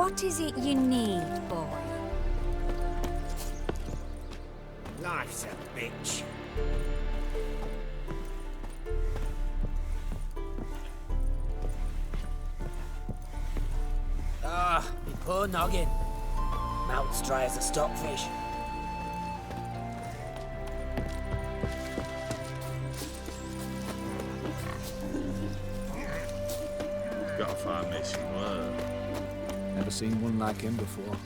What is it you need, boy? Life's a bitch. Me poor noggin. Mouth's dry as a stockfish. Gotta find me some work. Never seen one like him before.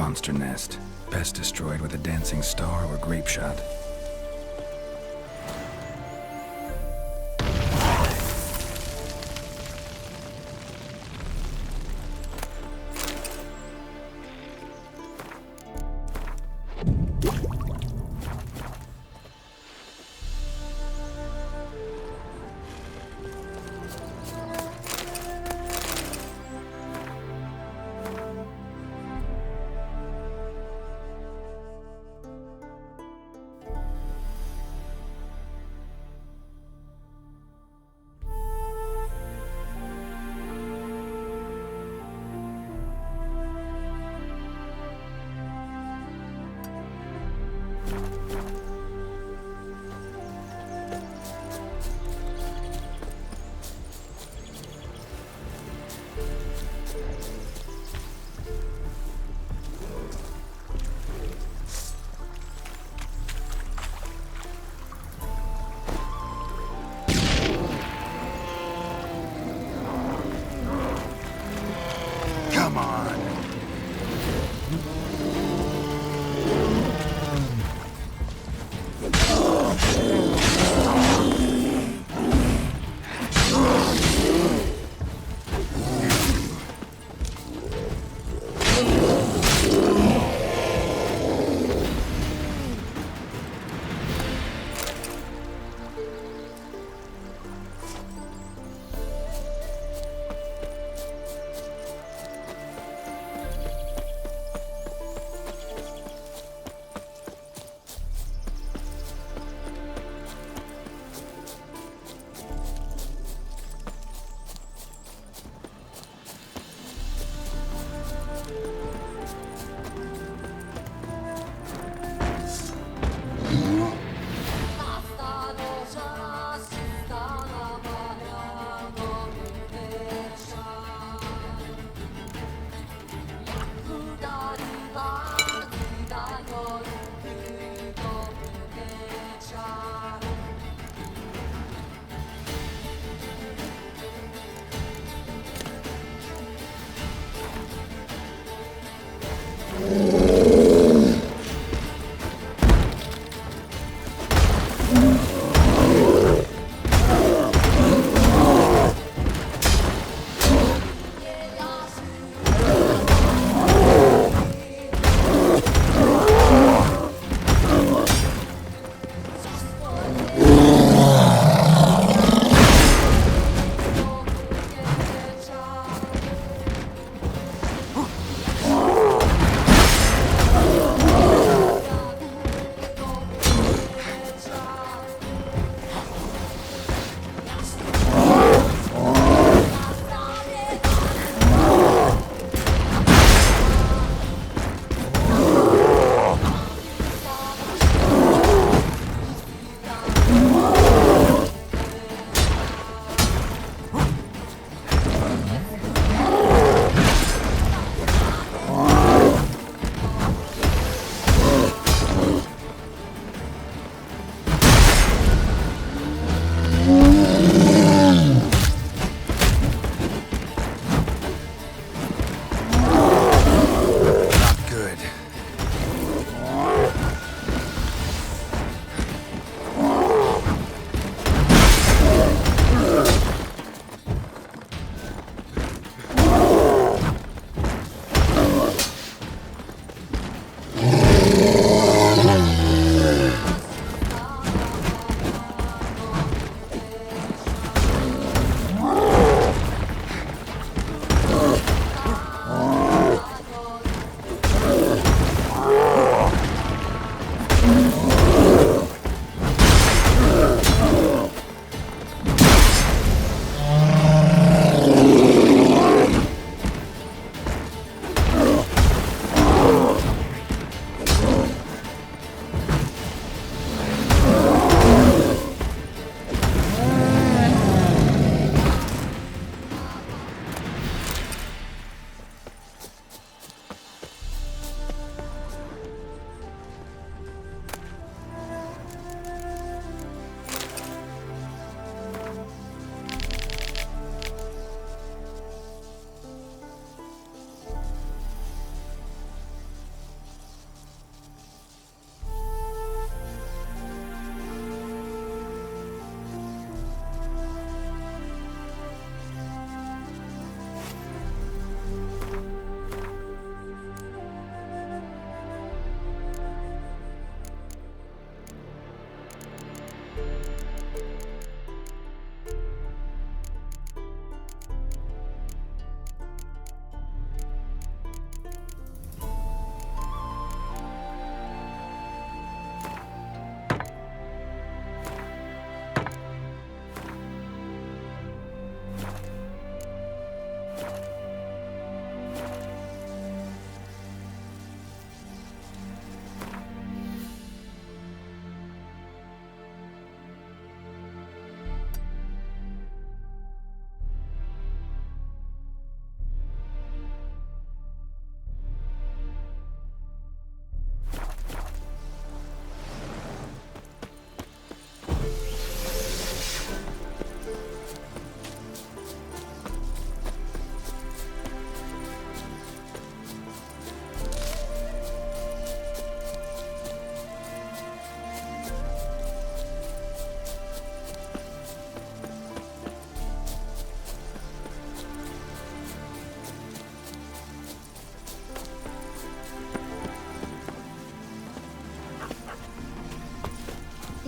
Monster nest. Best destroyed with a dancing star or grape shot. Come on.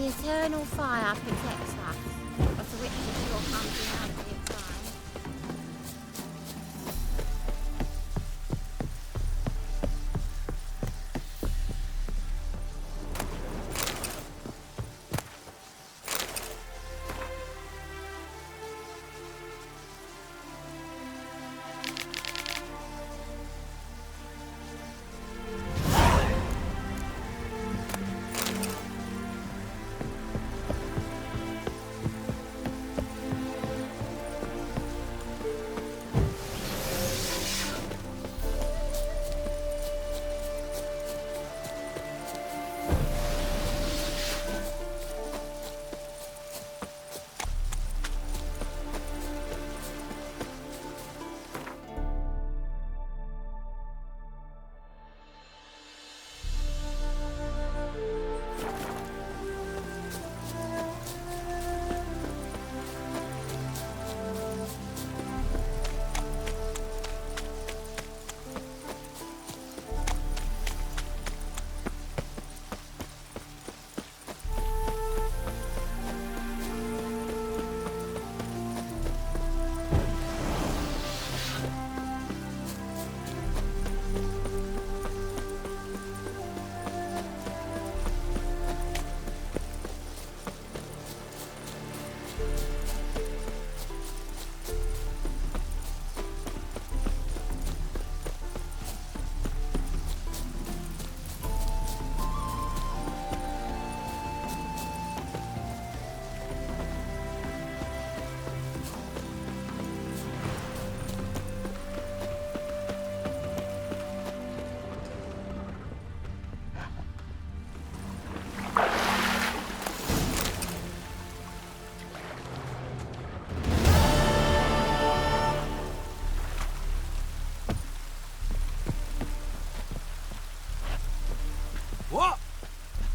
The eternal fire protects us, but the witches will come to out of its time.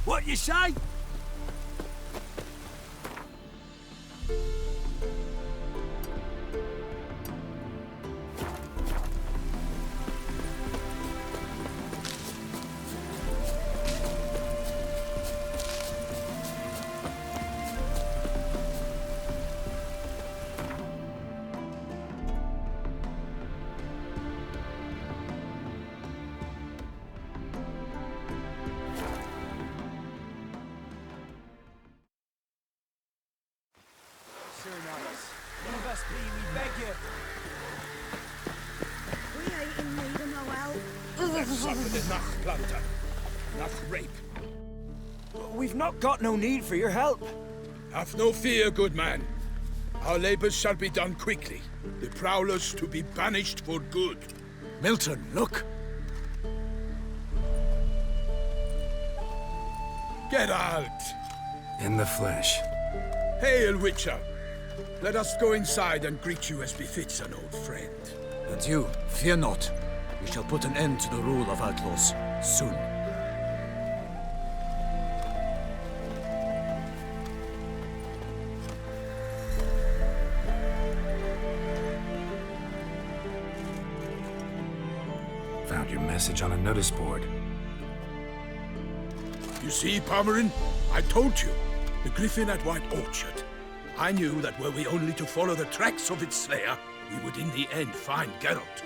What you say? Give us be, we beg you. We ain't in need of no help. They've suffered enough plunder, enough rape. We've not got no need for your help. Have no fear, good man. Our labors shall be done quickly. The prowlers to be banished for good. Milton, look! Geralt! In the flesh. Hail, Witcher! Let us go inside and greet you as befits an old friend. And you, fear not. We shall put an end to the rule of outlaws soon. Found your message on a notice board. You see, Pomeran? I told you. The griffin at White Orchard. I knew that were we only to follow the tracks of its slayer, we would in the end find Geralt.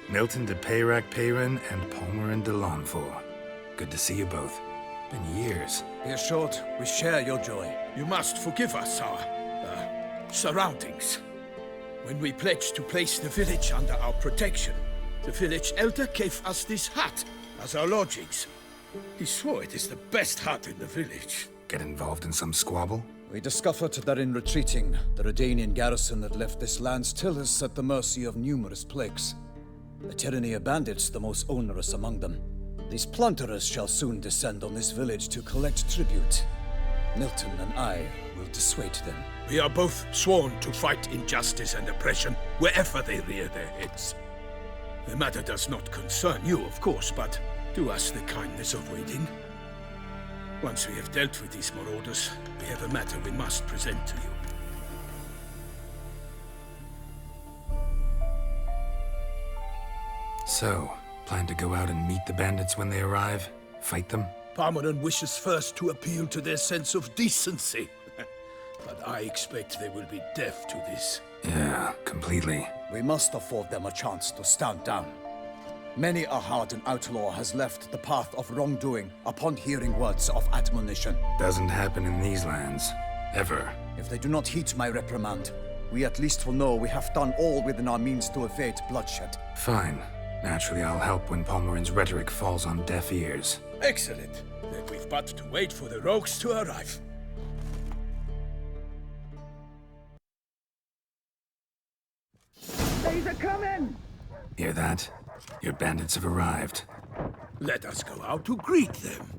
Milton de Peyrac Peyran and Pomeran de Lawnful. Good to see you both. Been years. Be assured, we share your joy. You must forgive us our, surroundings. When we pledged to place the village under our protection, the village elder gave us this hut as our lodgings. He swore it is the best hut in the village. Get involved in some squabble? We discovered that in retreating, the Redanian garrison that left this land still is at the mercy of numerous plagues. The tyranny of bandits the most onerous among them. These plunderers shall soon descend on this village to collect tribute. Milton and I will dissuade them. We are both sworn to fight injustice and oppression wherever they rear their heads. The matter does not concern you, of course, but do us the kindness of waiting. Once we have dealt with these marauders, we have a matter we must present to you. So, plan to go out and meet the bandits when they arrive? Fight them? Parmeran wishes first to appeal to their sense of decency. But I expect they will be deaf to this. Yeah, completely. We must afford them a chance to stand down. Many a hardened outlaw has left the path of wrongdoing upon hearing words of admonition. Doesn't happen in these lands. Ever. If they do not heed my reprimand, we at least will know we have done all within our means to evade bloodshed. Fine. Naturally, I'll help when Palmerin's rhetoric falls on deaf ears. Excellent. Then we've but to wait for the rogues to arrive. These are coming! Hear that? Your bandits have arrived. Let us go out to greet them.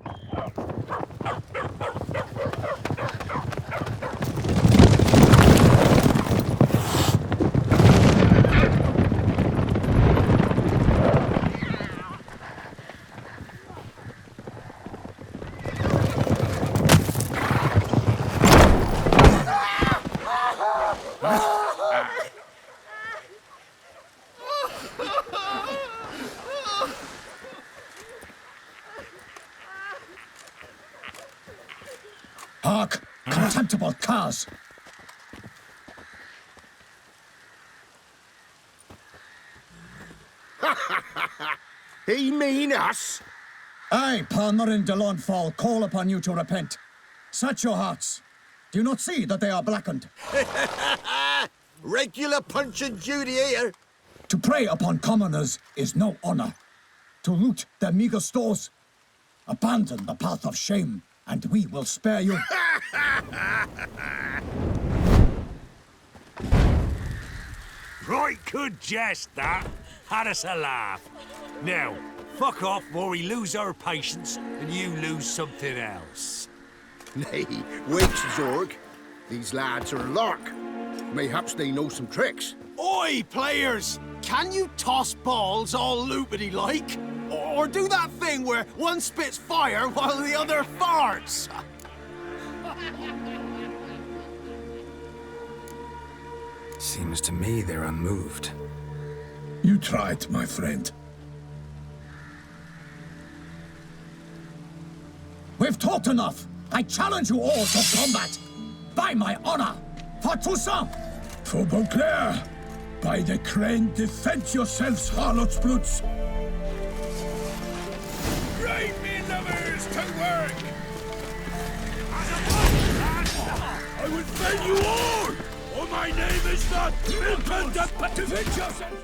Hark! Contemptible curs! He mean us? I, Palmerin de Launfal, call upon you to repent. Set your hearts. Do you not see that they are blackened? Regular punch and Judy here. To prey upon commoners is no honor. To loot their meager stores, abandon the path of shame, and we will spare you. Right good jest, that. Had us a laugh. Now, fuck off before we lose our patience and you lose something else. Nay, wait, Zorg. These lads are a lark. Mayhaps they know some tricks. Oi, players! Can you toss balls all loopity-like? Or do that thing where one spits fire while the other farts? Seems to me they're unmoved. You tried, my friend. We've talked enough. I challenge you all to combat. By my honor, for Toussaint. For Beauclair, by the crane, defend yourselves, harlots' bloods. Right, me lovers, to work! I will fail you all, or my name is not Milton de... Defend yourselves!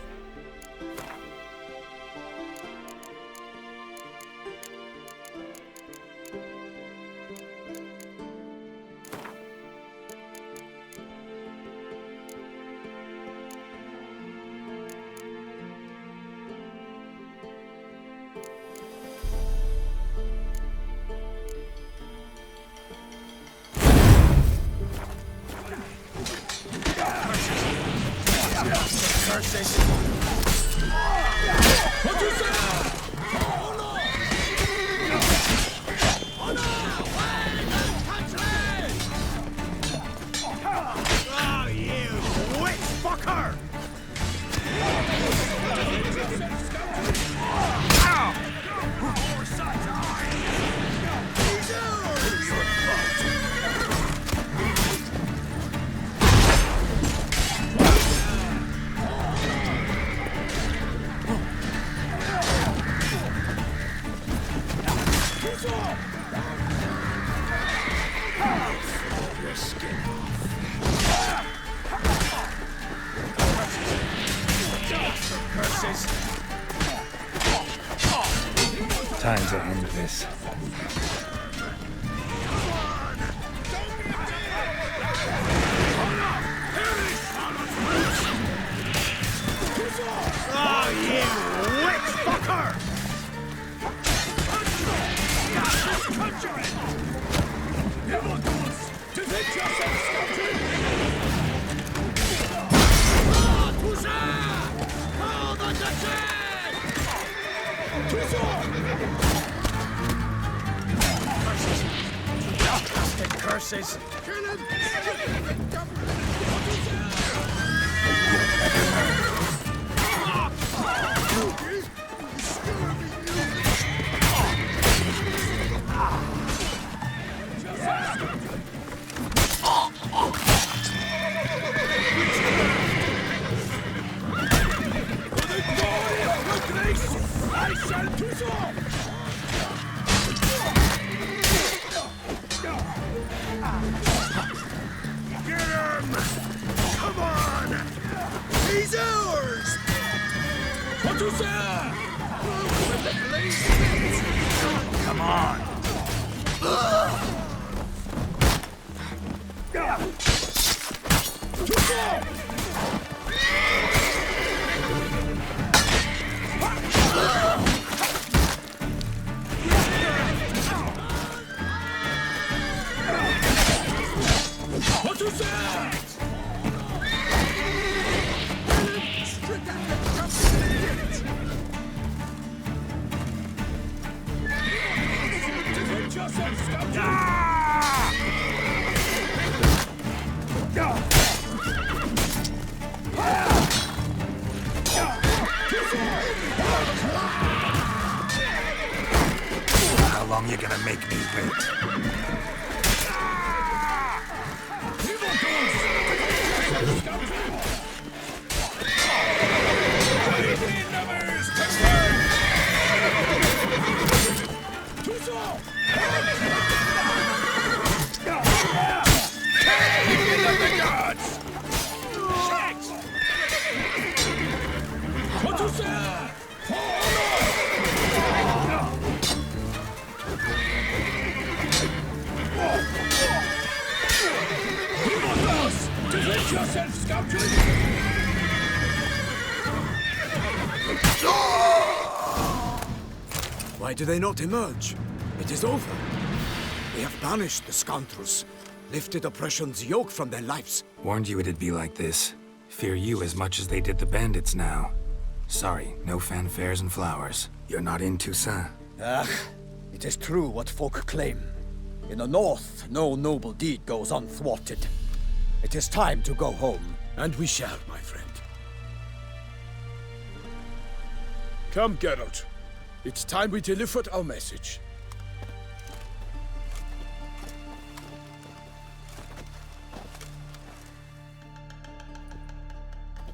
Time to end this. Oh, you witch fucker! Evildoers, defend yourselves, Skelton! Toussaint! Call the Dutchess! Toussaint! Curses! Kill him! Come on. How long you gonna make me wait? Why do they not emerge? It is over. We have banished the scoundrels, lifted oppression's yoke from their lives. Warned you it'd be like this. Fear you as much as they did the bandits now. Sorry, no fanfares and flowers. You're not in Toussaint. Ah, it is true what folk claim. In the north, no noble deed goes unthwarted. It is time to go home. And we shall, my friend. Come, Geralt. It's time we delivered our message.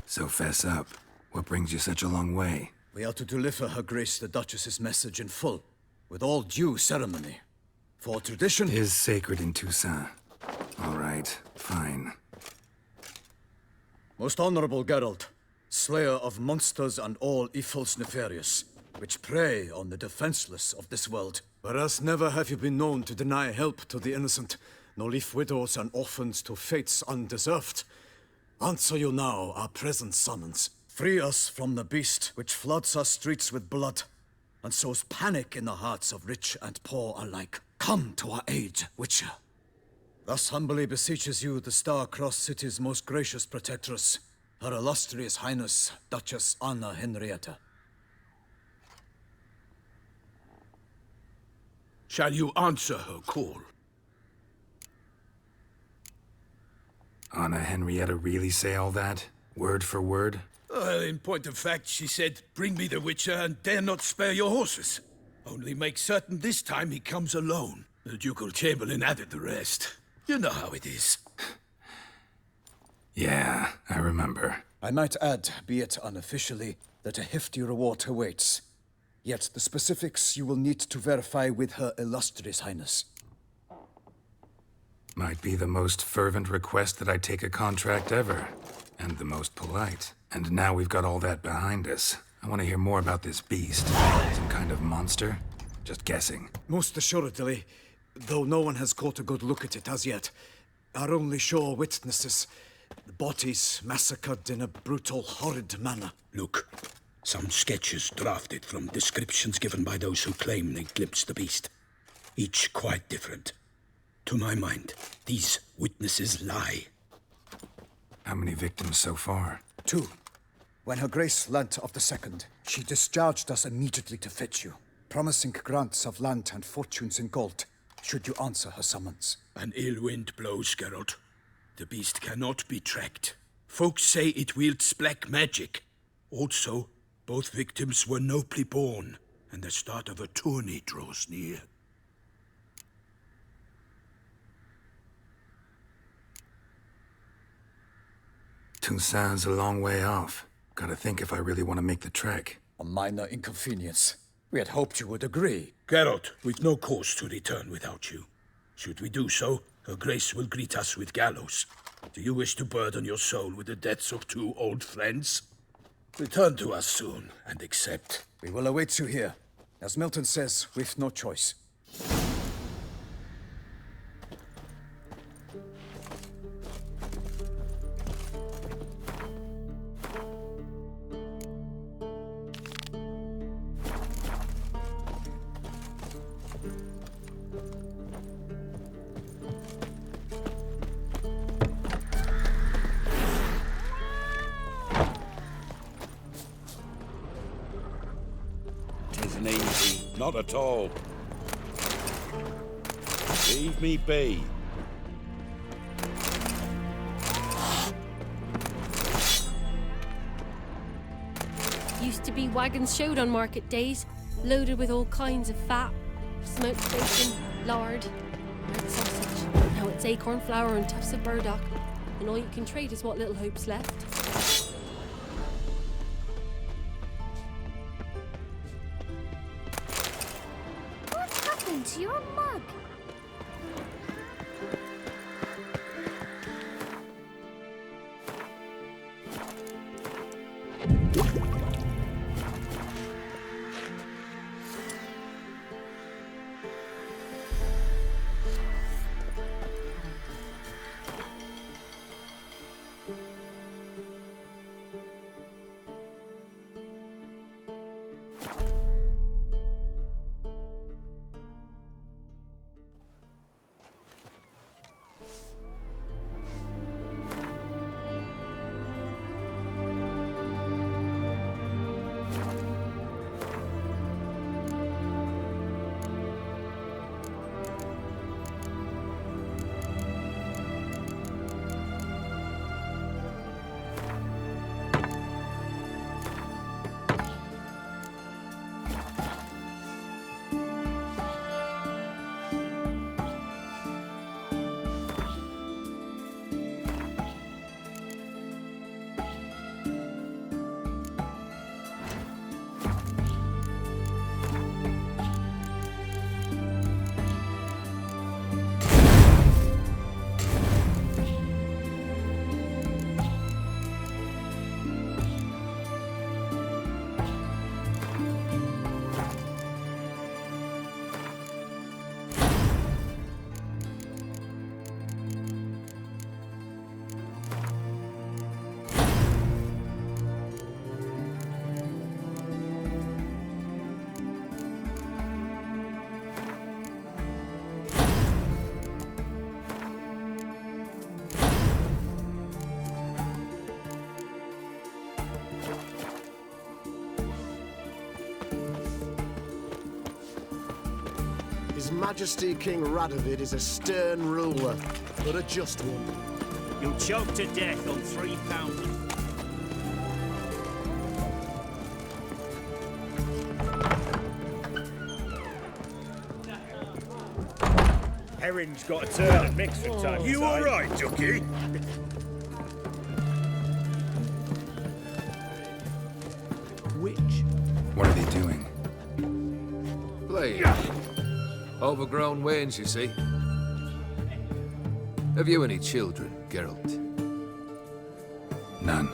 So fess up. What brings you such a long way? We are to deliver Her Grace the Duchess's message in full, with all due ceremony. For tradition Is sacred in Toussaint. All right, fine. Most honorable Geralt, slayer of monsters and all evils nefarious, which prey on the defenseless of this world. Whereas never have you been known to deny help to the innocent, nor leave widows and orphans to fates undeserved. Answer you now our present summons. Free us from the beast which floods our streets with blood, and sows panic in the hearts of rich and poor alike. Come to our aid, Witcher. Thus humbly beseeches you the star-crossed city's most gracious protectress, Her Illustrious Highness, Duchess Anna Henrietta. Shall you answer her call? Anna Henrietta really say all that? Word for word? Well, in point of fact, she said, "Bring me the Witcher and dare not spare your horses. Only make certain this time he comes alone." The Ducal Chamberlain added the rest. You know how it is. Yeah, I remember. I might add, be it unofficially, that a hefty reward awaits. Yet the specifics you will need to verify with Her Illustrious Highness. Might be the most fervent request that I take a contract ever. And the most polite. And now we've got all that behind us. I want to hear more about this beast. Some kind of monster? Just guessing. Most assuredly, though no one has caught a good look at it as yet. Our only sure witnesses, the bodies massacred in a brutal, horrid manner. Look, some sketches drafted from descriptions given by those who claim they glimpsed the beast. Each quite different. To my mind, these witnesses lie. How many victims so far? 2. When Her Grace learnt of the second, she discharged us immediately to fetch you, promising grants of land and fortunes in gold, should you answer her summons. An ill wind blows, Geralt. The beast cannot be tracked. Folks say it wields black magic. Also, both victims were nobly born, and the start of a tourney draws near. Toussaint's a long way off. Gotta think if I really want to make the trek. A minor inconvenience. We had hoped you would agree. Geralt, we've no cause to return without you. Should we do so, Her Grace will greet us with gallows. Do you wish to burden your soul with the deaths of 2 old friends? Return to us soon and accept. We will await you here. As Milton says, we've no choice. Tisn't easy, not at all. Leave me be. Used to be wagons showed on market days, loaded with all kinds of fat, smoked bacon, lard, red sausage. Now it's acorn flour and tufts of burdock, and all you can trade is what little hope's left. What happened to your mug? His Majesty King Radovid is a stern ruler, but a just one. You'll choke to death on 3 pounders. Herring's got a turn and mix from time to You time. all right, Ducky? Which? What are they doing? Playing. Overgrown wains, you see. Have you any children, Geralt? None.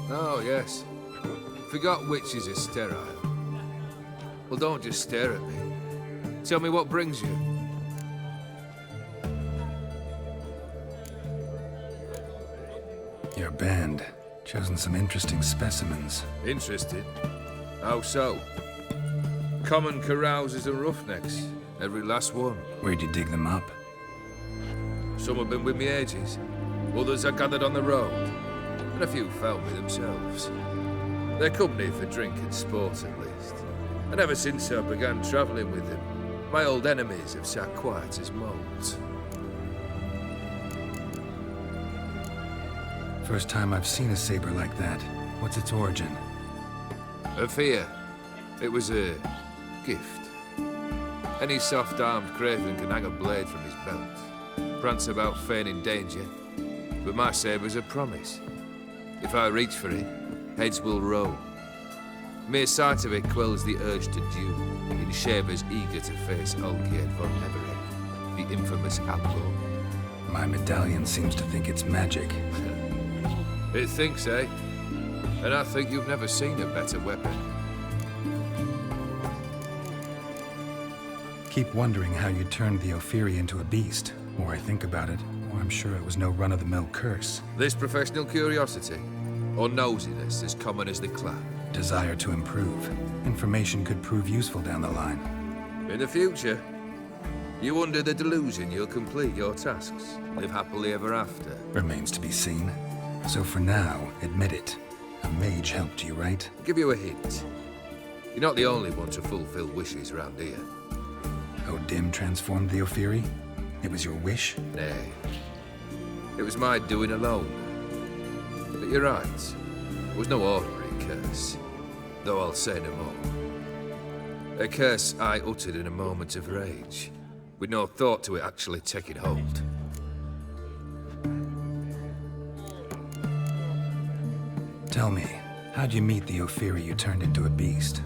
Oh, yes. Forgot witches are sterile. Well, don't just stare at me. Tell me what brings you. Your band. Chosen some interesting specimens. Interested? How so? Common carousers and roughnecks. Every last one. Where'd you dig them up? Some have been with me ages. Others I gathered on the road. And a few found me themselves. They're company for drink and sport, at least. And ever since I began travelling with them, my old enemies have sat quiet as moles. First time I've seen a saber like that. What's its origin? A fear. It was a gift. Any soft-armed craven can hang a blade from his belt, prance about feigning danger, but my saber's a promise. If I reach for it, heads will roll. Mere sight of it quells the urge to duel, in shavers eager to face Olgierd von Everett, the infamous outlaw. My medallion seems to think it's magic. It thinks, eh? And I think you've never seen a better weapon. Keep wondering how you turned the Ophiri into a beast. The more I think about it, the more I'm sure it was no run-of-the-mill curse. This professional curiosity, or nosiness as common as the clap. Desire to improve. Information could prove useful down the line. In the future, you under the delusion you'll complete your tasks, live happily ever after. Remains to be seen. So for now, admit it. A mage helped you, right? I'll give you a hint. You're not the only one to fulfill wishes around here. Dim transformed the Ophiri? It was your wish? Nay. It was my doing alone. But you're right. It was no ordinary curse. Though I'll say no more. A curse I uttered in a moment of rage, with no thought to it actually taking hold. Tell me, how'd you meet the Ophiri you turned into a beast?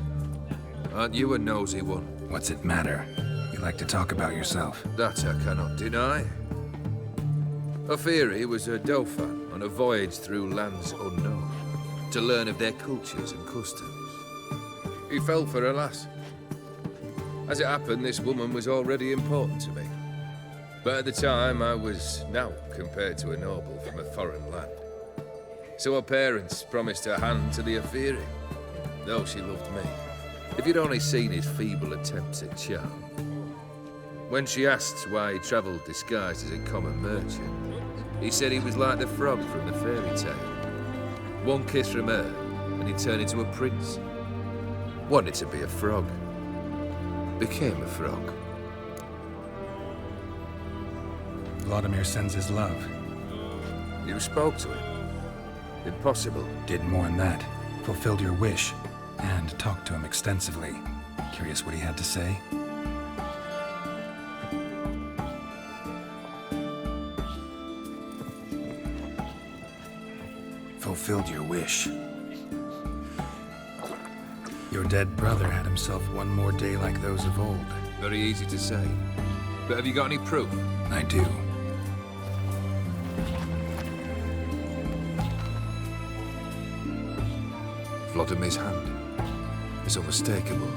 Aren't you a nosy one? What's it matter? You like to talk about yourself. That I cannot deny. Ophiri was a Dauphin on a voyage through lands unknown, to learn of their cultures and customs. He fell for a lass. As it happened, this woman was already important to me. But at the time, I was now compared to a noble from a foreign land. So her parents promised her hand to the Ophiri, though she loved me. If you'd only seen his feeble attempts at charm. When she asked why he travelled disguised as a common merchant, he said he was like the frog from the fairy tale. One kiss from her, and he turned into a prince. Wanted to be a frog. Became a frog. Vladimir sends his love. You spoke to him. Impossible. Did more than that. Fulfilled your wish. And talked to him extensively. Curious what he had to say? Fulfilled your wish. Your dead brother had himself one more day like those of old. Very easy to say. But have you got any proof? I do. Vladimir's hand. It's unmistakable.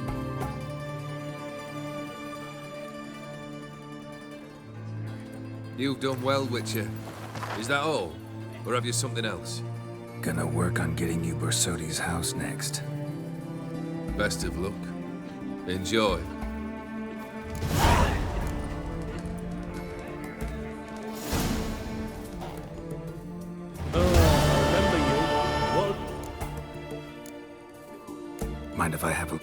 You've done well, Witcher. Is that all? Or have you something else? Gonna work on getting you Borsodi's house next. Best of luck. Enjoy. Mind if I have a...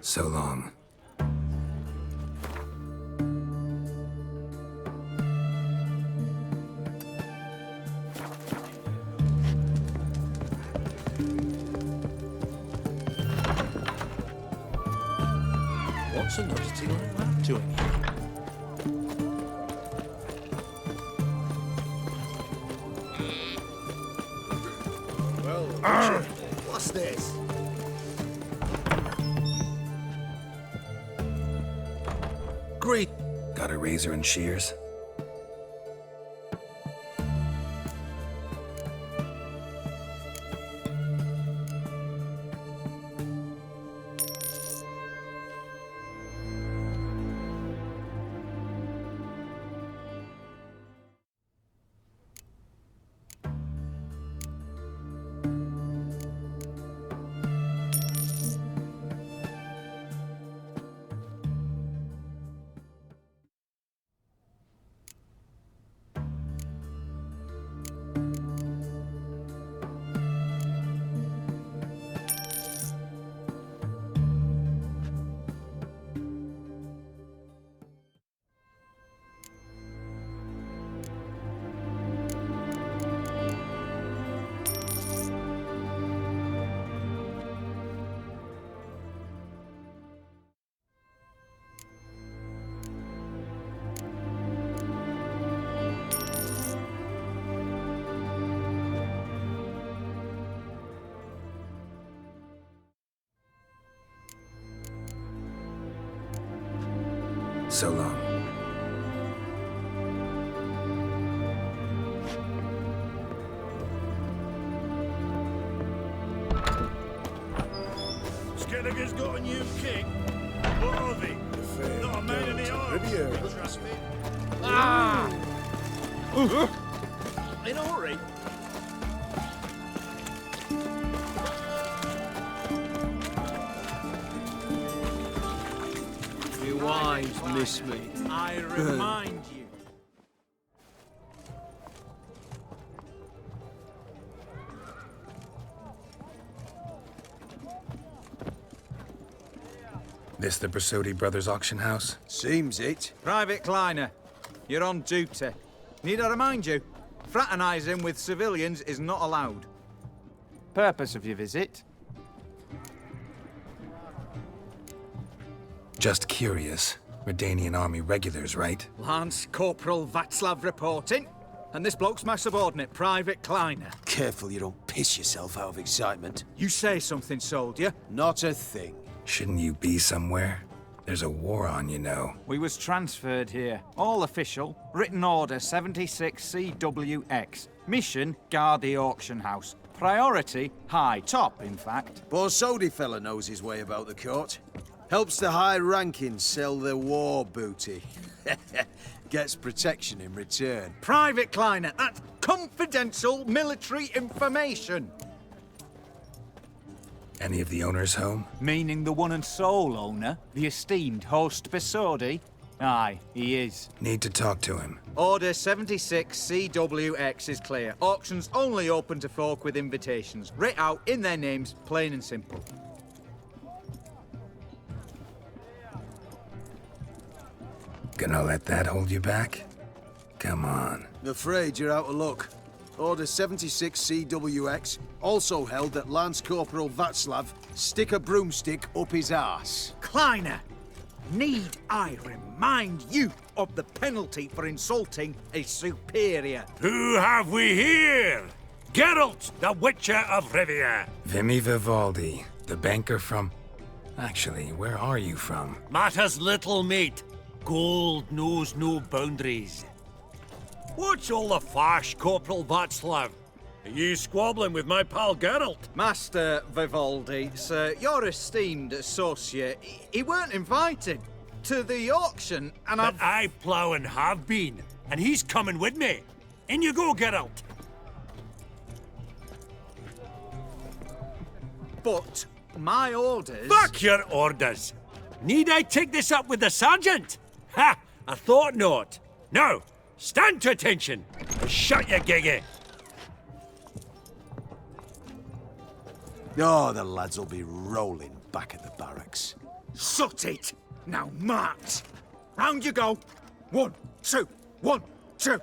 So long. What's an oddity like that doing here? Well, what's this? Great. Got a razor and shears? So long. Skelliger's got a new king. What are they? Not a man in the army. Trust me. Ah! In a hurry. Your wives miss me. I remind you. This the Bersodi Brothers auction house? Seems it. Private Kleiner, you're on duty. Need I remind you? Fraternizing with civilians is not allowed. Purpose of your visit? Just curious. Redanian army regulars, right? Lance Corporal Václav reporting. And this bloke's my subordinate, Private Kleiner. Careful you don't piss yourself out of excitement. You say something, soldier? Not a thing. Shouldn't you be somewhere? There's a war on, you know. We was transferred here. All official. Written order 76 CWX. Mission, guard the auction house. Priority, high. Top, in fact. Borsodi fella knows his way about the court. Helps the high rankings sell their war booty. Gets protection in return. Private Kleiner, that's confidential military information. Any of the owners home? Meaning the one and sole owner, the esteemed host Bersodi? Aye, he is. Need to talk to him. Order 76 CWX is clear. Auctions only open to folk with invitations. Writ out in their names, plain and simple. Gonna let that hold you back? Come on. Afraid you're out of luck. Order 76 CWX also held that Lance Corporal Václav stick a broomstick up his arse. Kleiner, need I remind you of the penalty for insulting a superior? Who have we here? Geralt, the Witcher of Rivia. Vimy Vivaldi, the banker from... Actually, where are you from? Matters little, mate. Gold knows no boundaries. What's all the fash, Corporal Václav? Are you squabbling with my pal Geralt? Master Vivaldi, sir, your esteemed associate, he weren't invited to the auction, and but I plough and have been, and he's coming with me. In you go, Geralt. But my orders... Fuck your orders! Need I take this up with the sergeant? Ha! I thought not. Now, stand to attention. Shut your giggy. Oh, the lads will be rolling back at the barracks. Sut it! Now march! Round you go! 1, 2, 1, 2!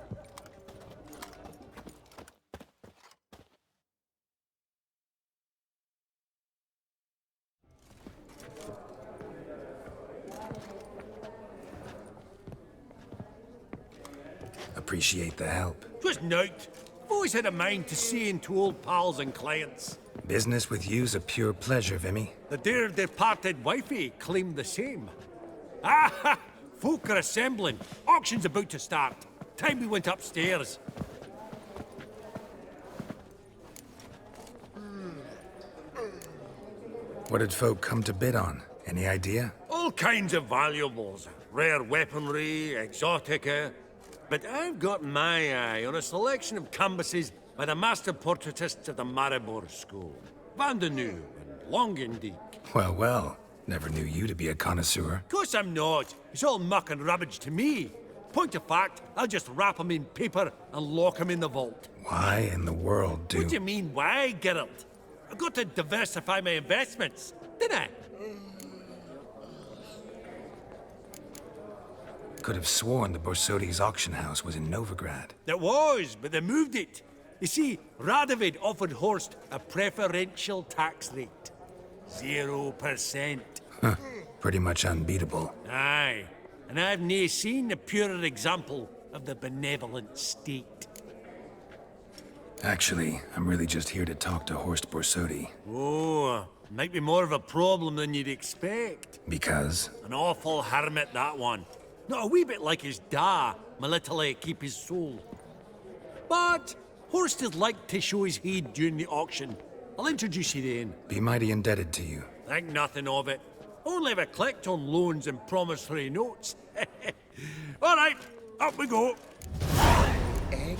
Appreciate the help. 'Twas nowt. I've always had a mind to seeing to old pals and clients. Business with you's a pure pleasure, Vimy. The dear departed wifey claimed the same. Ah! Folk are assembling. Auction's about to start. Time we went upstairs. What did folk come to bid on? Any idea? All kinds of valuables. Rare weaponry, exotica. But I've got my eye on a selection of canvases by the master portraitists of the Maribor School. Van de New and Longendijk. Well, well. Never knew you to be a connoisseur. Of course I'm not. It's all muck and rubbish to me. Point of fact, I'll just wrap 'em in paper and lock 'em in the vault. Why in the world do... What do you mean, why, Geralt? I've got to diversify my investments, didn't I? Could have sworn the Borsodi's auction house was in Novigrad. It was, but they moved it. You see, Radovid offered Horst a preferential tax rate. 0%. Huh. Pretty much unbeatable. Aye, and I've nae seen a purer example of the benevolent state. Actually, I'm really just here to talk to Horst Borsodi. Oh, might be more of a problem than you'd expect. Because? An awful hermit, that one. Not a wee bit like his da, my little keep his soul. But Horst would like to show his heed during the auction. I'll introduce you then. Be mighty indebted to you. Think nothing of it. Only ever collect on loans and promissory notes. All right, up we go. Egg,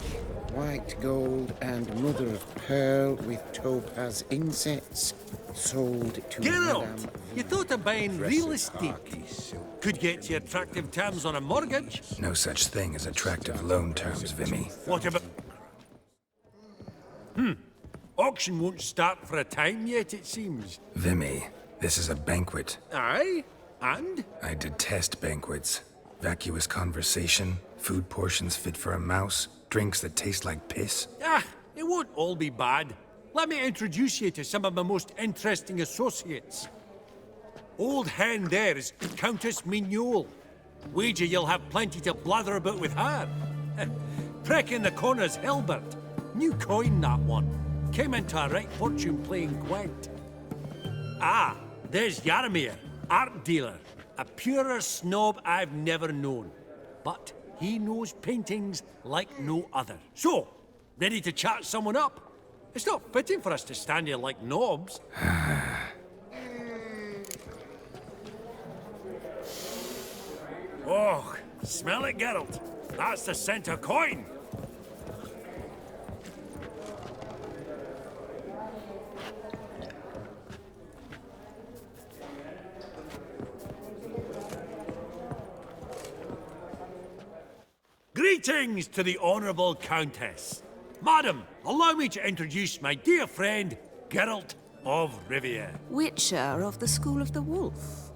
white gold, and mother of pearl with topaz insets. Sold to Geralt, Madame you thought of buying real estate? Could get you attractive terms on a mortgage. No such thing as attractive loan terms, Vimy. What about... Auction won't start for a time yet, it seems. Vimy, this is a banquet. Aye? And? I detest banquets. Vacuous conversation, food portions fit for a mouse, drinks that taste like piss. It won't all be bad. Let me introduce you to some of my most interesting associates. Old hen there is Countess Mignole. Wager you'll have plenty to blather about with her. Prick in the corner's Hilbert. New coin, that one. Came into a right fortune playing Gwent. There's Jaromir, art dealer. A purer snob I've never known. But he knows paintings like no other. So, ready to chat someone up? It's not fitting for us to stand here like knobs. Oh, smell it, Geralt. That's the center coin. Greetings to the Honourable Countess. Madam, allow me to introduce my dear friend, Geralt of Rivia. Witcher of the School of the Wolf.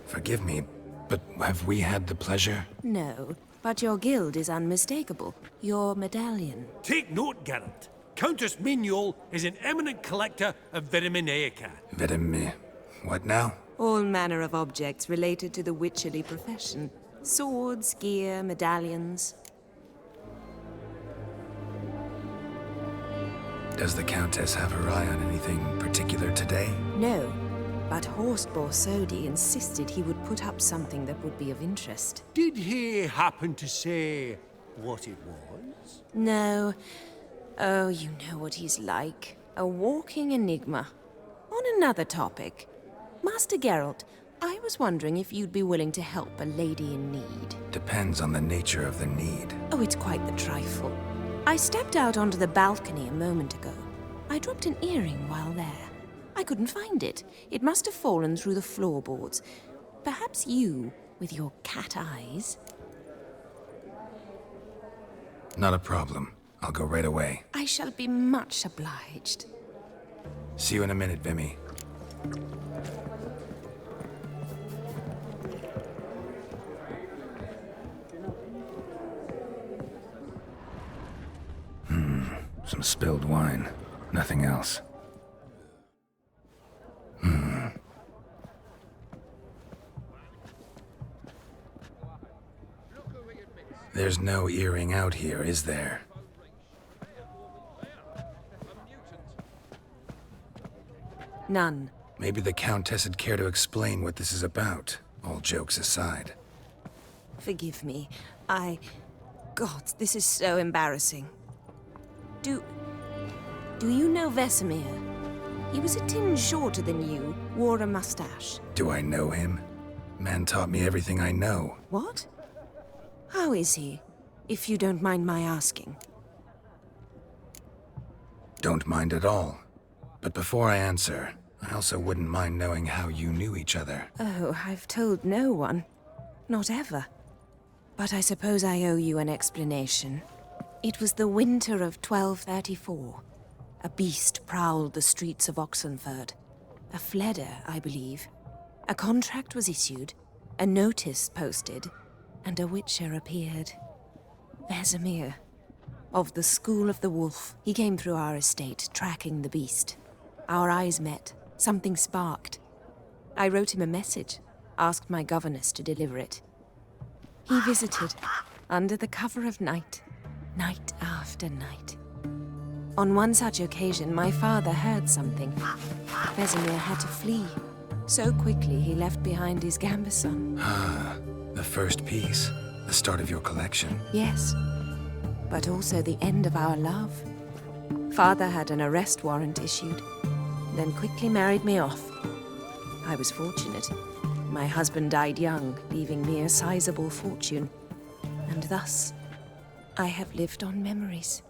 Forgive me, but have we had the pleasure? No, but your guild is unmistakable. Your medallion. Take note, Geralt. Countess Mignole is an eminent collector of Vitaminaica. What now? All manner of objects related to the witcherly profession. Swords, gear, medallions. Does the Countess have her eye on anything particular today? No, but Horst Borsodi insisted he would put up something that would be of interest. Did he happen to say what it was? No. Oh, you know what he's like. A walking enigma. On another topic. Master Geralt, I was wondering if you'd be willing to help a lady in need. Depends on the nature of the need. Oh, it's quite the trifle. I stepped out onto the balcony a moment ago. I dropped an earring while there. I couldn't find it. It must have fallen through the floorboards. Perhaps you, with your cat eyes... Not a problem. I'll go right away. I shall be much obliged. See you in a minute, Vimy. Some spilled wine. Nothing else. There's no earring out here, is there? None. Maybe the Countess would care to explain what this is about, all jokes aside. Forgive me. God, this is so embarrassing. Do you know Vesemir? He was a tinge shorter than you, wore a mustache. Do I know him? Man taught me everything I know. What? How is he, if you don't mind my asking? Don't mind at all. But before I answer, I also wouldn't mind knowing how you knew each other. Oh, I've told no one. Not ever. But I suppose I owe you an explanation. It was the winter of 1234. A beast prowled the streets of Oxenford. A fledder, I believe. A contract was issued, a notice posted, and a witcher appeared. Vesemir, of the School of the Wolf. He came through our estate, tracking the beast. Our eyes met. Something sparked. I wrote him a message, asked my governess to deliver it. He visited, under the cover of night, night after night. On one such occasion, my father heard something. Vesemir had to flee. So quickly, he left behind his gambeson. The first piece, the start of your collection. Yes, but also the end of our love. Father had an arrest warrant issued, then quickly married me off. I was fortunate. My husband died young, leaving me a sizable fortune. And thus, I have lived on memories.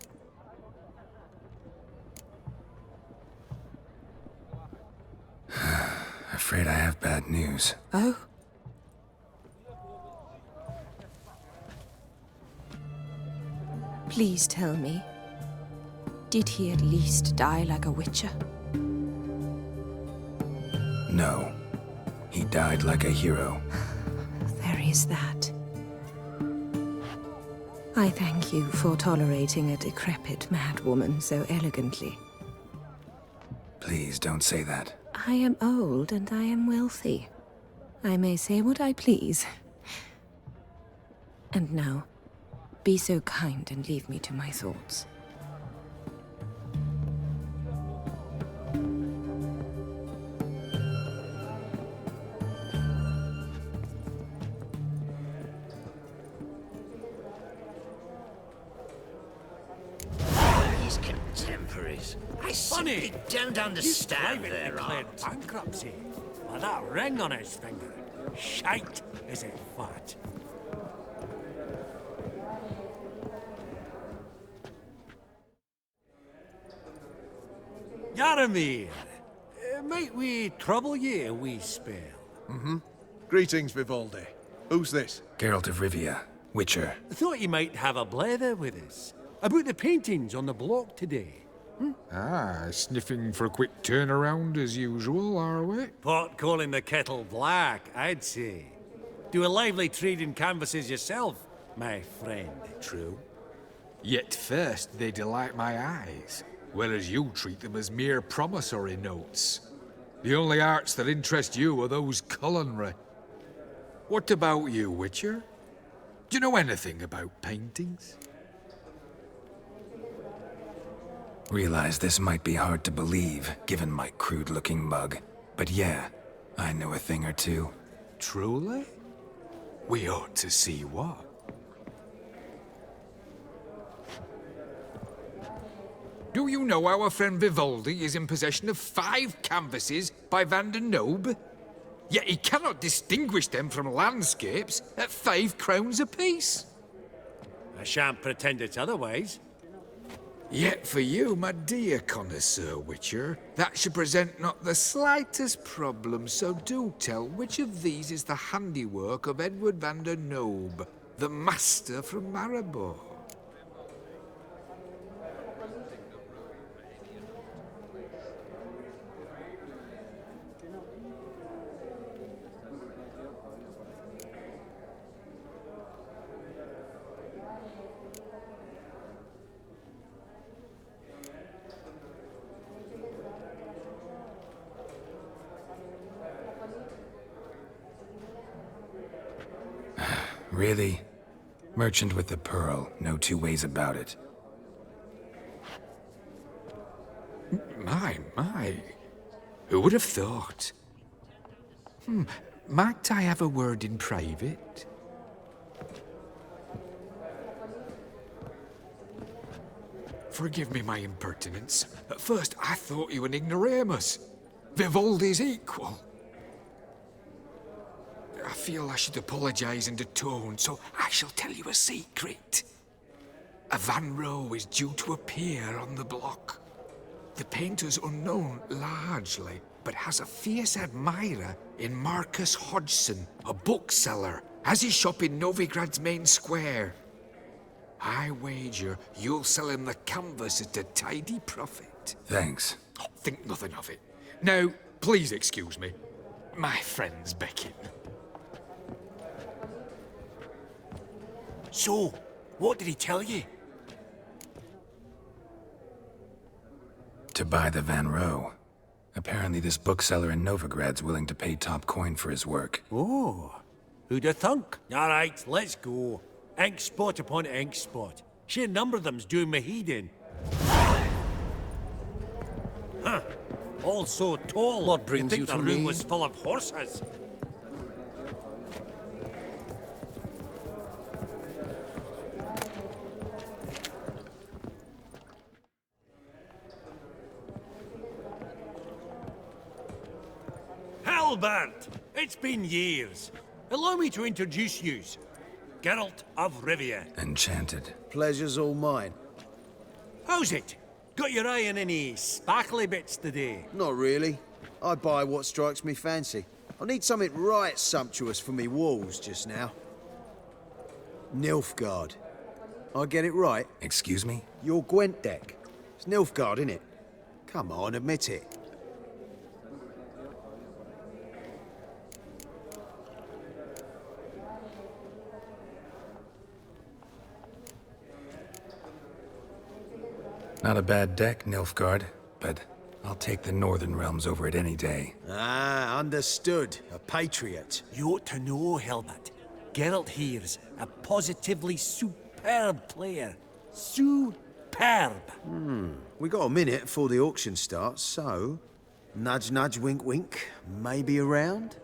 Afraid I have bad news. Oh? Please tell me, did he at least die like a witcher? No. He died like a hero. There is that. I thank you for tolerating a decrepit madwoman so elegantly. Please don't say that. I am old and I am wealthy. I may say what I please. And now, be so kind and leave me to my thoughts. These contemporaries. I simply don't understand their art. Bankruptcy. With that ring on his finger. Shite, is it fat? Yaramir, might we trouble ye a wee spell? Mm-hmm. Greetings, Vivaldi. Who's this? Geralt of Rivia, Witcher. Thought you might have a blather with us. About the paintings on the block today. Ah, sniffing for a quick turnaround as usual, are we? Pot calling the kettle black, I'd say. Do a lively trade in canvases yourself, my friend. True. Yet first they delight my eyes, whereas you treat them as mere promissory notes. The only arts that interest you are those culinary. What about you, Witcher? Do you know anything about paintings? Realize this might be hard to believe, given my crude-looking mug. But yeah, I know a thing or two. Truly? We ought to see what. Do you know our friend Vivaldi is in possession of 5 canvases by Van der Nobe? Yet he cannot distinguish them from landscapes at 5 crowns apiece. I shan't pretend it's otherwise. Yet for you, my dear connoisseur Witcher, that should present not the slightest problem, so do tell which of these is the handiwork of Edward van der Nobe, the master from Maribor. Really? Merchant with the pearl, no two ways about it. My. Who would have thought? Might I have a word in private? Forgive me my impertinence. At first, I thought you an ignoramus. Vivaldi's equal. I feel I should apologize and atone, so I shall tell you a secret. A Van Row is due to appear on the block. The painter's unknown, largely, but has a fierce admirer in Marcus Hodgson, a bookseller, has his shop in Novigrad's main square. I wager you'll sell him the canvas at a tidy profit. Thanks. Oh, think nothing of it. Now, please excuse me. My friend's beckon. So, what did he tell you? To buy the Van Row. Apparently this bookseller in Novigrad's willing to pay top coin for his work. Oh, who'd have thunk? All right, let's go. Ink spot upon ink spot. Sheer number of them's doing me heed in. Huh. All so tall. What brings You'd you think to the room me? was full of horses. Albert! It's been years. Allow me to introduce yous. Geralt of Rivia. Enchanted. Pleasure's all mine. How's it? Got your eye on any sparkly bits today? Not really. I buy what strikes me fancy. I need something right sumptuous for me walls just now. Nilfgaard. I get it right? Excuse me? Your Gwent deck. It's Nilfgaard, innit? Come on, admit it. Not a bad deck, Nilfgaard, but I'll take the Northern Realms over it any day. Ah, understood. A patriot. You ought to know, Helmut. Geralt here's a positively superb player. Superb. We got a minute before the auction starts, so... Nudge, nudge, wink, wink. Maybe around?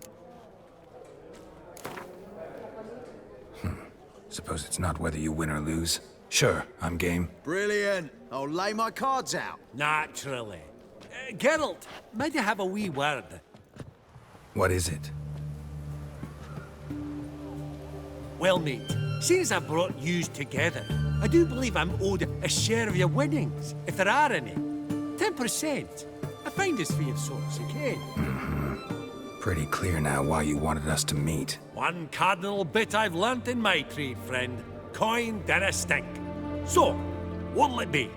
Suppose it's not whether you win or lose. Sure, I'm game. Brilliant. I'll lay my cards out. Naturally. Geralt, might I have a wee word? What is it? Well, mate, seeing as I brought yous together, I do believe I'm owed a share of your winnings, if there are any. 10%. A finder's fee of sorts, again. Pretty clear now why you wanted us to meet. One cardinal bit I've learnt in my trade, friend. Coin dinna stink. So, what'll it be?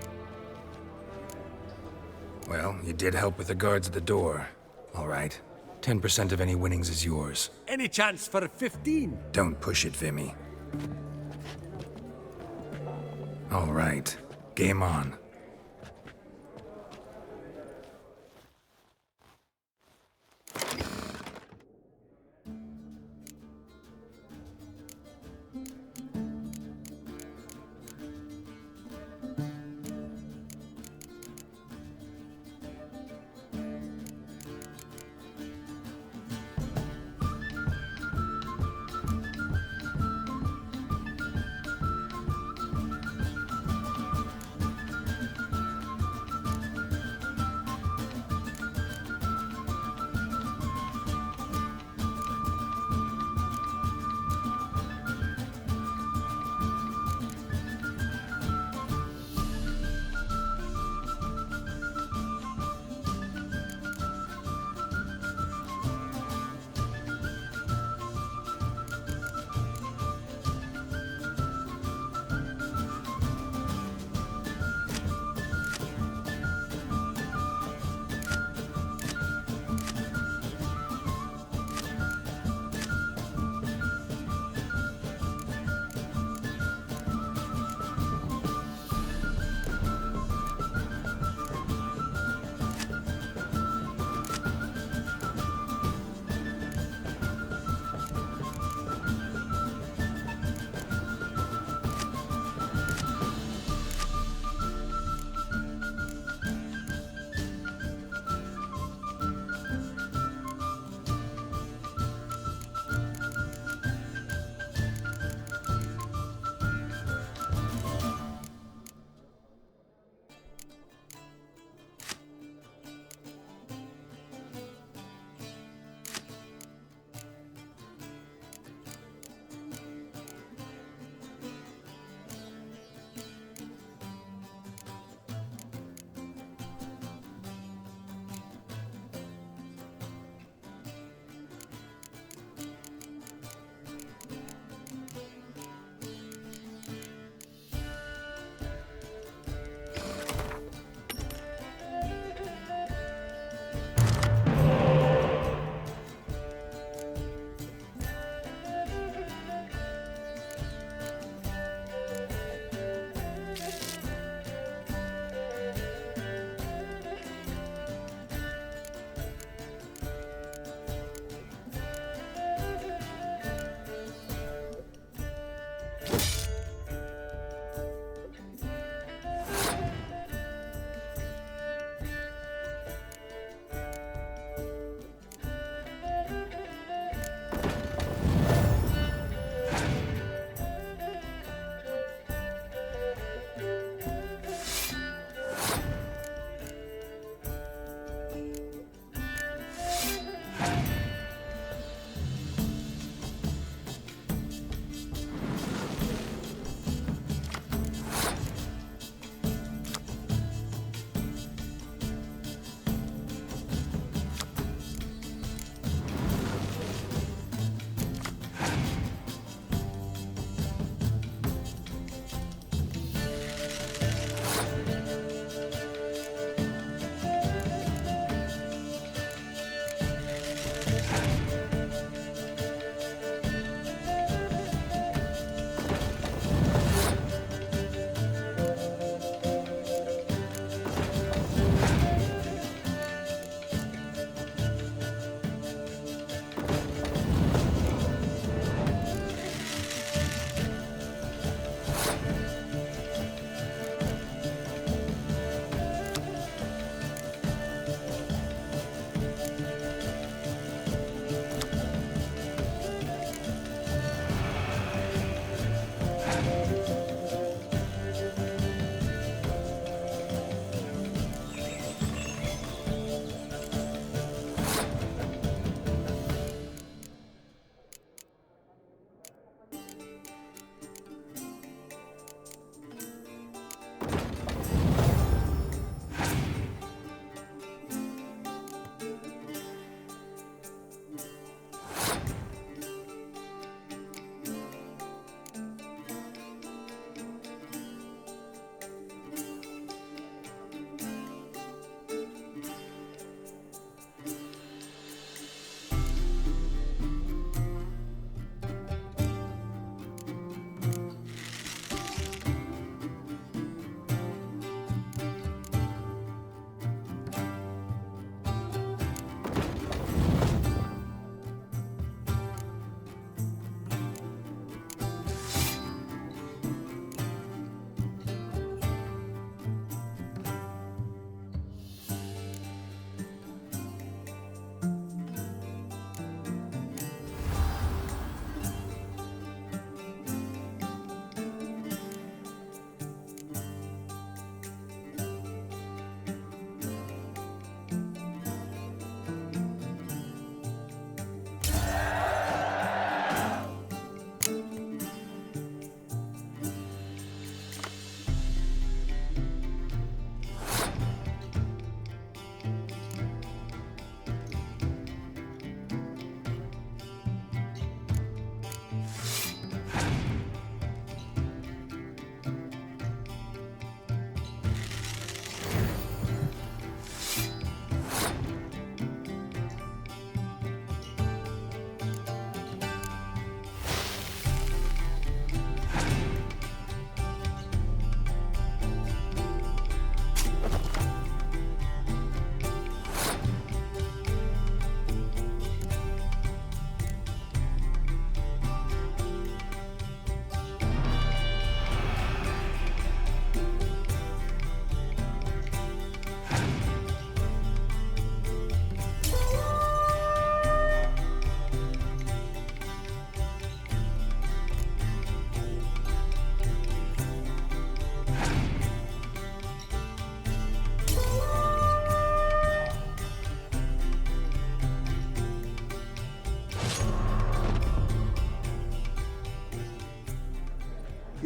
Well, you did help with the guards at the door. All right. 10% of any winnings is yours. Any chance for 15? Don't push it, Vimy. All right. Game on.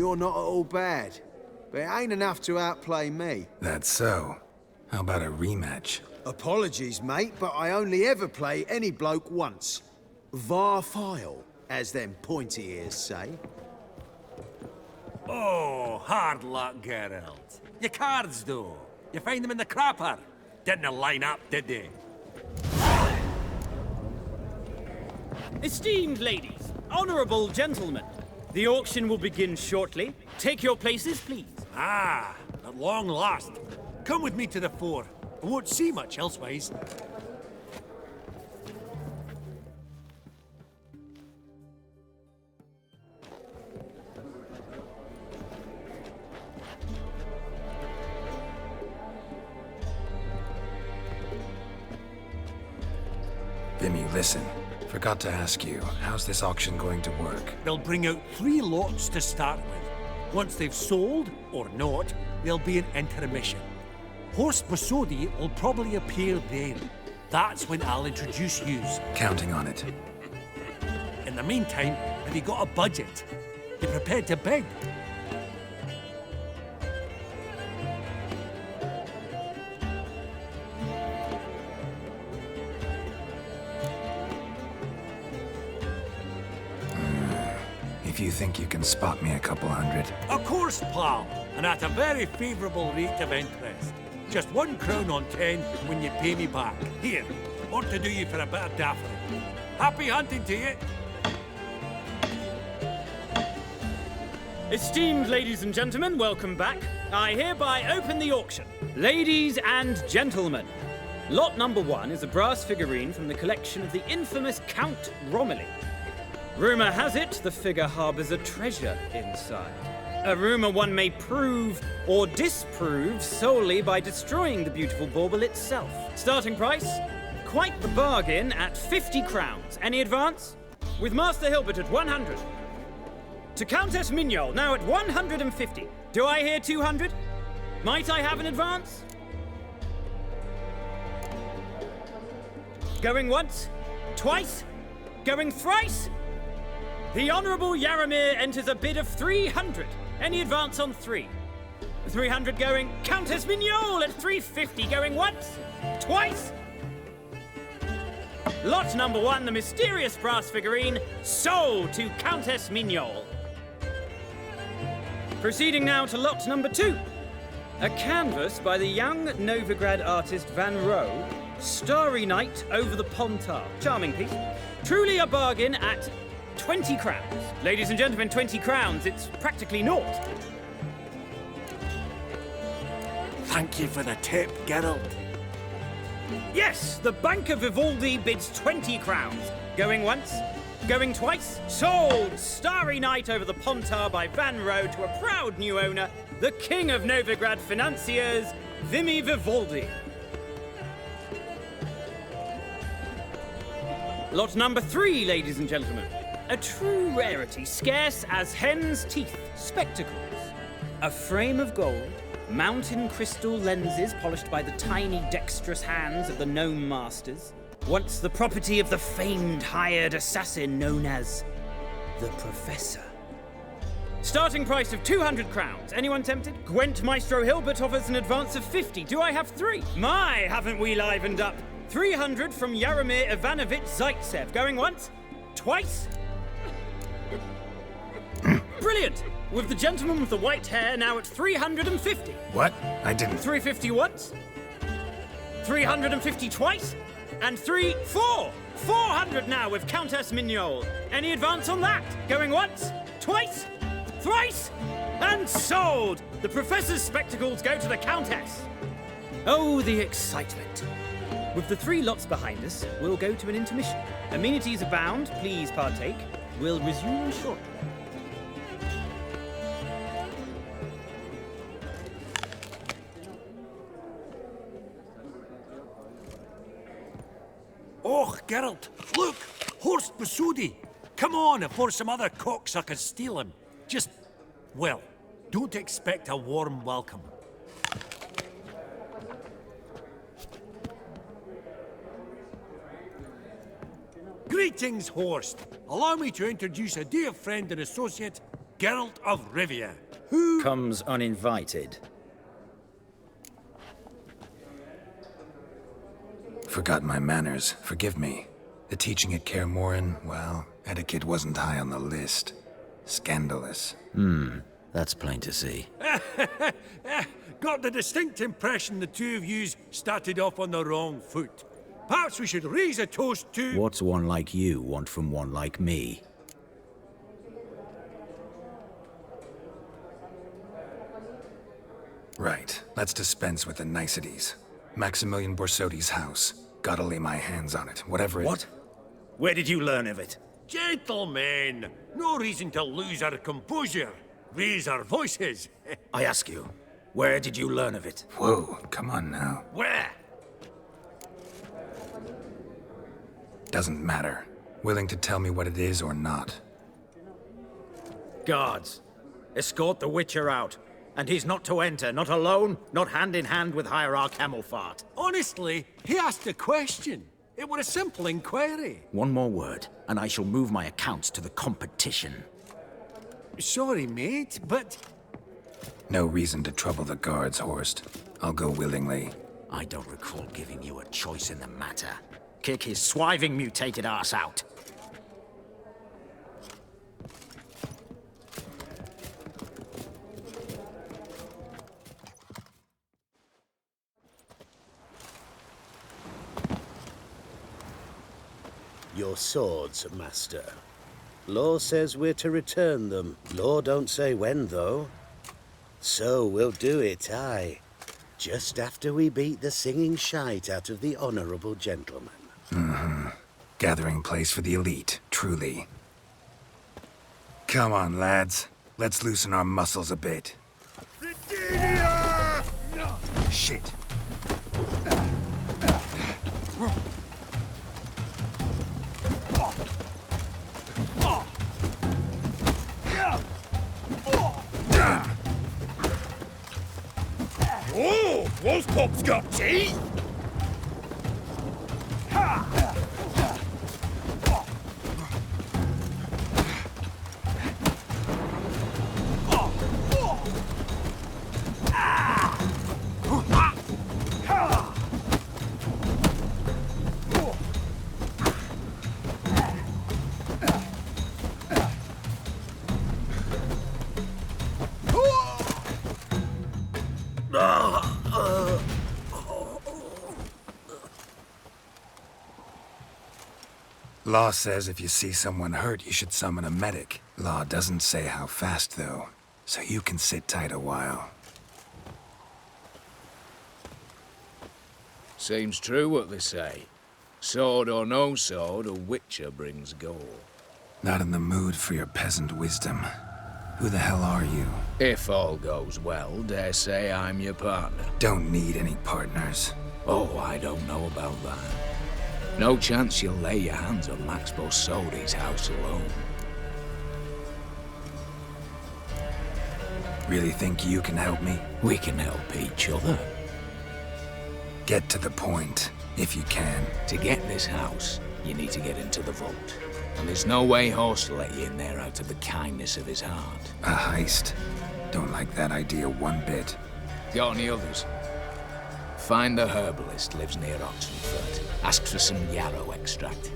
you're not at all bad. But it ain't enough to outplay me. That's so. How about a rematch? Apologies, mate, but I only ever play any bloke once. Var file, as them pointy ears say. Oh, hard luck, Geralt. Your cards, though. You find them in the crapper. Didn't line up, did they? Esteemed ladies, honorable gentlemen, the auction will begin shortly. Take your places, please. Ah, at long last. Come with me to the fore. I won't see much elsewise. Vimy, listen. Forgot to ask you, how's this auction going to work? They'll bring out 3 lots to start with. Once they've sold, or not, there'll be an intermission. Horst Bosodi will probably appear then. That's when I'll introduce yous. Counting on it. In the meantime, have you got a budget? You prepared to bid? If you think you can spot me a couple hundred. Of course, pal, and at a very favourable rate of interest. Just 1 crown on 10 when you pay me back. Here, ought to do you for a bit of daffodil. Happy hunting to you. Esteemed ladies and gentlemen, welcome back. I hereby open the auction. Ladies and gentlemen, lot number 1 is a brass figurine from the collection of the infamous Count Romilly. Rumour has it the figure harbours a treasure inside. A rumour one may prove or disprove solely by destroying the beautiful bauble itself. Starting price? Quite the bargain at 50 crowns. Any advance? With Master Hilbert at 100. To Countess Mignol, now at 150. Do I hear 200? Might I have an advance? Going once? Twice? Going thrice? The Honourable Yaramir enters a bid of 300. Any advance on 3? 300 going. Countess Mignol at 350 going once? Twice? Lot number 1, the mysterious brass figurine, sold to Countess Mignol. Proceeding now to lot number 2. A canvas by the young Novigrad artist Van Rohe, Starry Night over the Pontar. Charming piece. Truly a bargain at 20 crowns. Ladies and gentlemen, 20 crowns. It's practically naught. Thank you for the tip, Geralt. Yes, the Banker Vivaldi bids 20 crowns. Going once? Going twice? Sold! Starry Night over the Pontar by Van Rohe to a proud new owner, the King of Novigrad financiers, Vimy Vivaldi. Lot number 3, ladies and gentlemen. A true rarity, scarce as hen's teeth, spectacles. A frame of gold, mountain crystal lenses polished by the tiny dexterous hands of the gnome masters, once the property of the famed hired assassin known as the Professor. Starting price of 200 crowns. Anyone tempted? Gwent Maestro Hilbert offers an advance of 50. Do I have 3? My, haven't we livened up? 300 from Yaramir Ivanovich Zaitsev. Going once? Twice? Brilliant! With the gentleman with the white hair now at 350. What? I didn't... 350 once? 350 twice? And 400 now with Countess Mignol. Any advance on that? Going once? Twice? Thrice? And sold! The Professor's spectacles go to the Countess. Oh, the excitement. With the 3 lots behind us, we'll go to an intermission. Amenities abound, please partake. We'll resume shortly. Oh, Geralt, look! Horst Bosodi! Come on, before some other cocksuckers steal him. Just, well, don't expect a warm welcome. Greetings, Horst. Allow me to introduce a dear friend and associate, Geralt of Rivia. Comes uninvited. Forgot my manners. Forgive me. The teaching at Kaer Morhen, well, etiquette wasn't high on the list. Scandalous. That's plain to see. Got the distinct impression the two of yous started off on the wrong foot. Perhaps we should raise a toast to... What's one like you want from one like me? Right. Let's dispense with the niceties. Maximilian Borsodi's house. Gotta lay my hands on it, whatever it... What? Where did you learn of it? Gentlemen, no reason to lose our composure. Raise our voices. I ask you, where did you learn of it? Whoa, come on now. Where? Doesn't matter. Willing to tell me what it is or not. Guards, escort the Witcher out. And he's not to enter, not alone, not hand in hand with Hierarch Hemmelfart. Honestly, he asked a question. It were a simple inquiry. One more word, and I shall move my accounts to the competition. Sorry, mate, but... No reason to trouble the guards, Horst. I'll go willingly. I don't recall giving you a choice in the matter. Kick his swiving mutated ass out. Your swords, master. Law says we're to return them. Law don't say when, though. So we'll do it, aye. Just after we beat the singing shite out of the honorable gentleman. Gathering place for the elite, truly. Come on, lads. Let's loosen our muscles a bit. Shit. Oh, Wolfpop's got teeth! Law says if you see someone hurt, you should summon a medic. Law doesn't say how fast, though, so you can sit tight a while. Seems true what they say. Sword or no sword, a witcher brings gold. Not in the mood for your peasant wisdom. Who the hell are you? If all goes well, dare say I'm your partner. Don't need any partners. Oh, I don't know about that. No chance you'll lay your hands on Max Borsodi's house alone. Really think you can help me? We can help each other. Get to the point, if you can. To get this house, you need to get into the vault. And there's no way Horst will let you in there out of the kindness of his heart. A heist? Don't like that idea one bit. Got any others? Find the herbalist lives near Oxenford. Ask for some yarrow extract.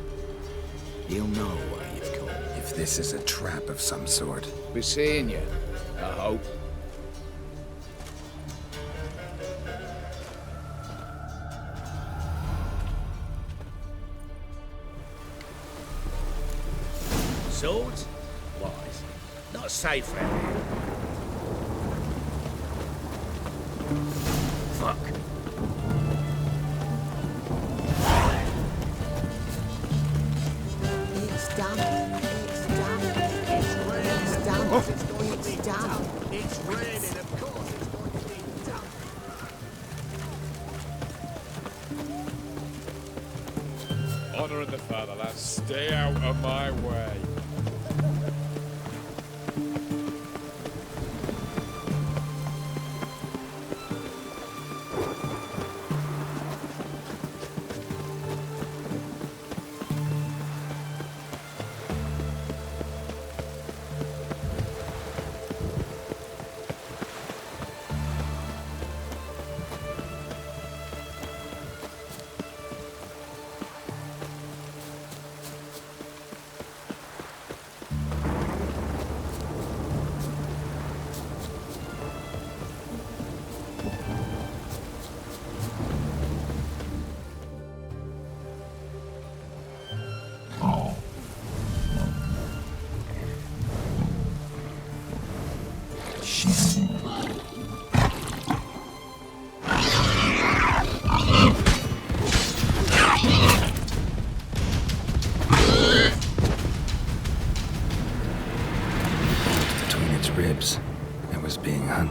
He'll know why you've come. If this is a trap of some sort. Be seeing you, I hope. Swords? Wise. Not safe for him. Fuck. It's done. It's done. It's done. It's done. It's raining, of course it's going to be done. Honor the fatherland, stay out of my way.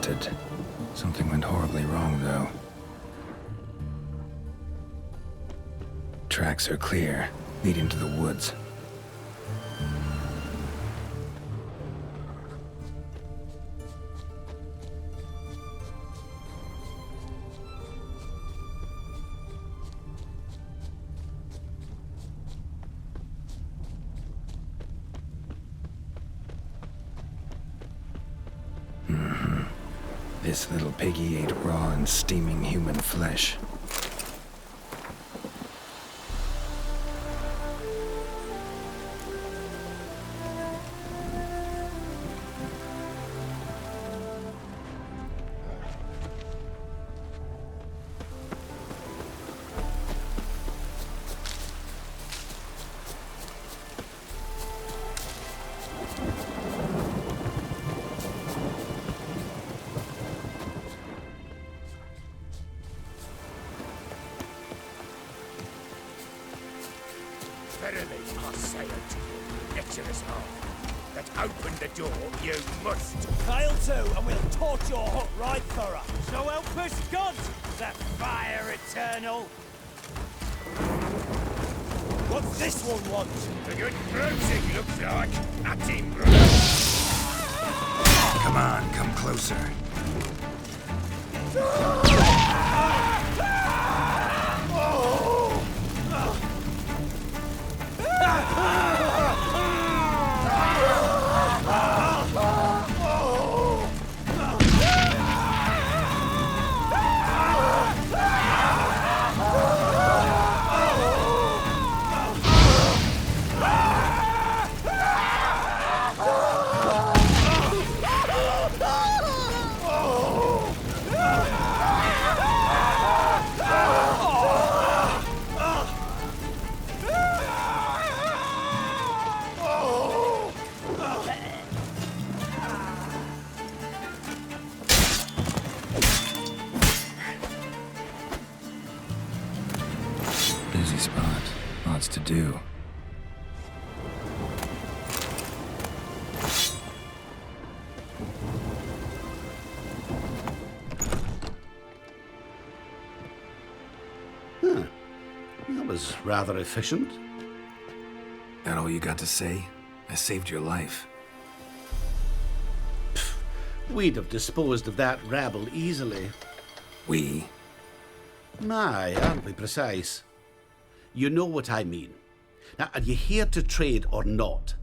wanted. Something went horribly wrong, though. Tracks are clear, leading to the woods. This little piggy ate raw and steaming human flesh. Verily, I say unto you, lecherous half, that open the door you must. Fail to, and we'll torch your hut right thorough. So help us God, the fire eternal. What's this one want? A good bruising, looks like. At him, Come on, come closer. Busy spot. Lots to do. Huh. That was rather efficient. That all you got to say? I saved your life. We'd have disposed of that rabble easily. We? Aye, aren't we precise? You know what I mean. Now, are you here to trade or not,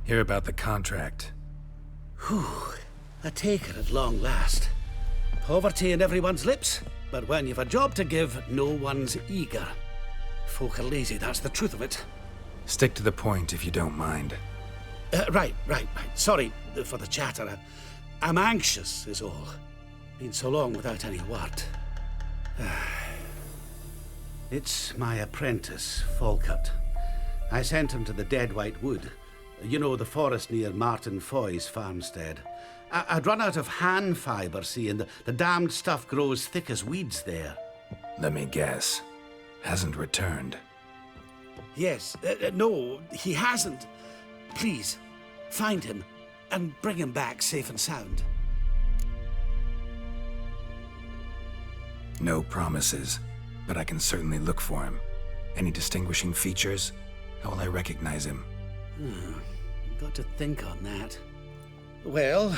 Hear about the contract. Whew. A taker at long last. Poverty in everyone's lips, but when you've a job to give, no one's eager. Folk are lazy, that's the truth of it. Stick to the point if you don't mind. Right. Sorry for the chatter. I'm anxious, is all. Been so long without any word. It's my apprentice, Falkert. I sent him to the Dead White Wood. You know, the forest near Martin Foy's farmstead. I'd run out of hand fibre, see, and the damned stuff grows thick as weeds there. Let me guess. Hasn't returned. Yes. No, he hasn't. Please, find him and bring him back safe and sound. No promises, but I can certainly look for him. Any distinguishing features? How will I recognize him? Got to think on that. Well,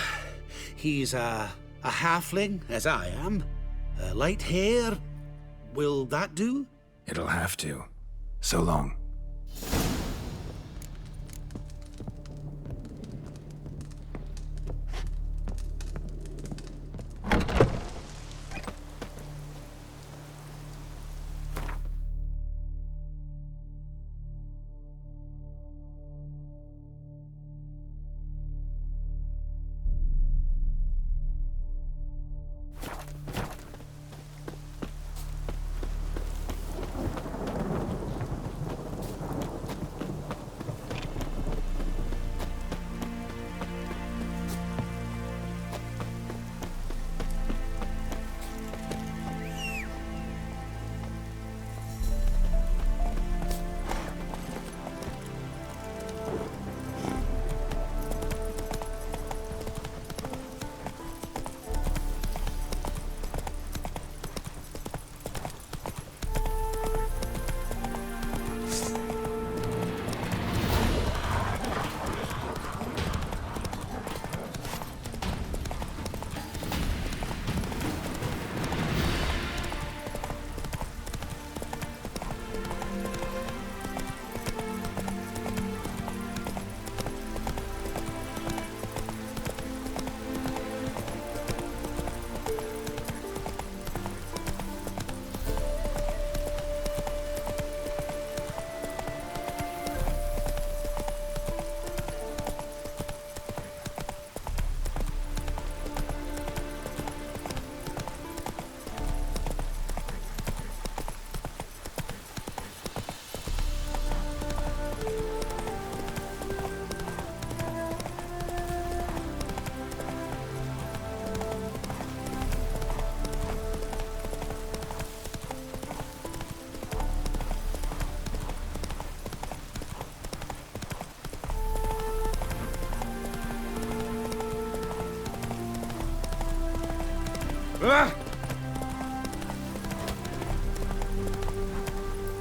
he's a halfling, as I am. Light hair. Will that do? It'll have to. So long.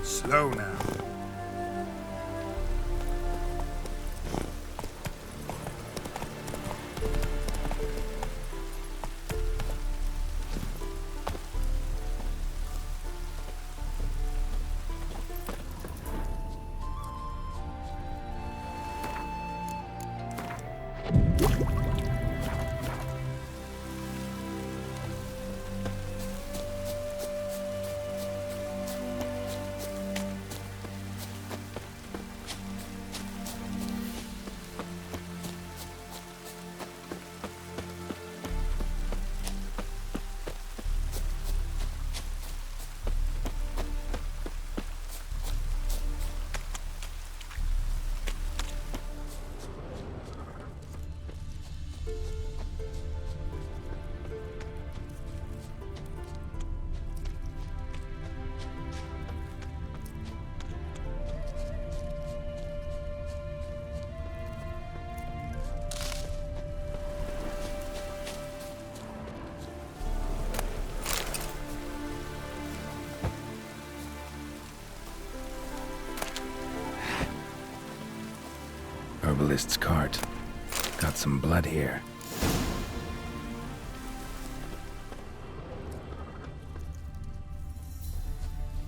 Slow now. Herbalist's cart. Got some blood here.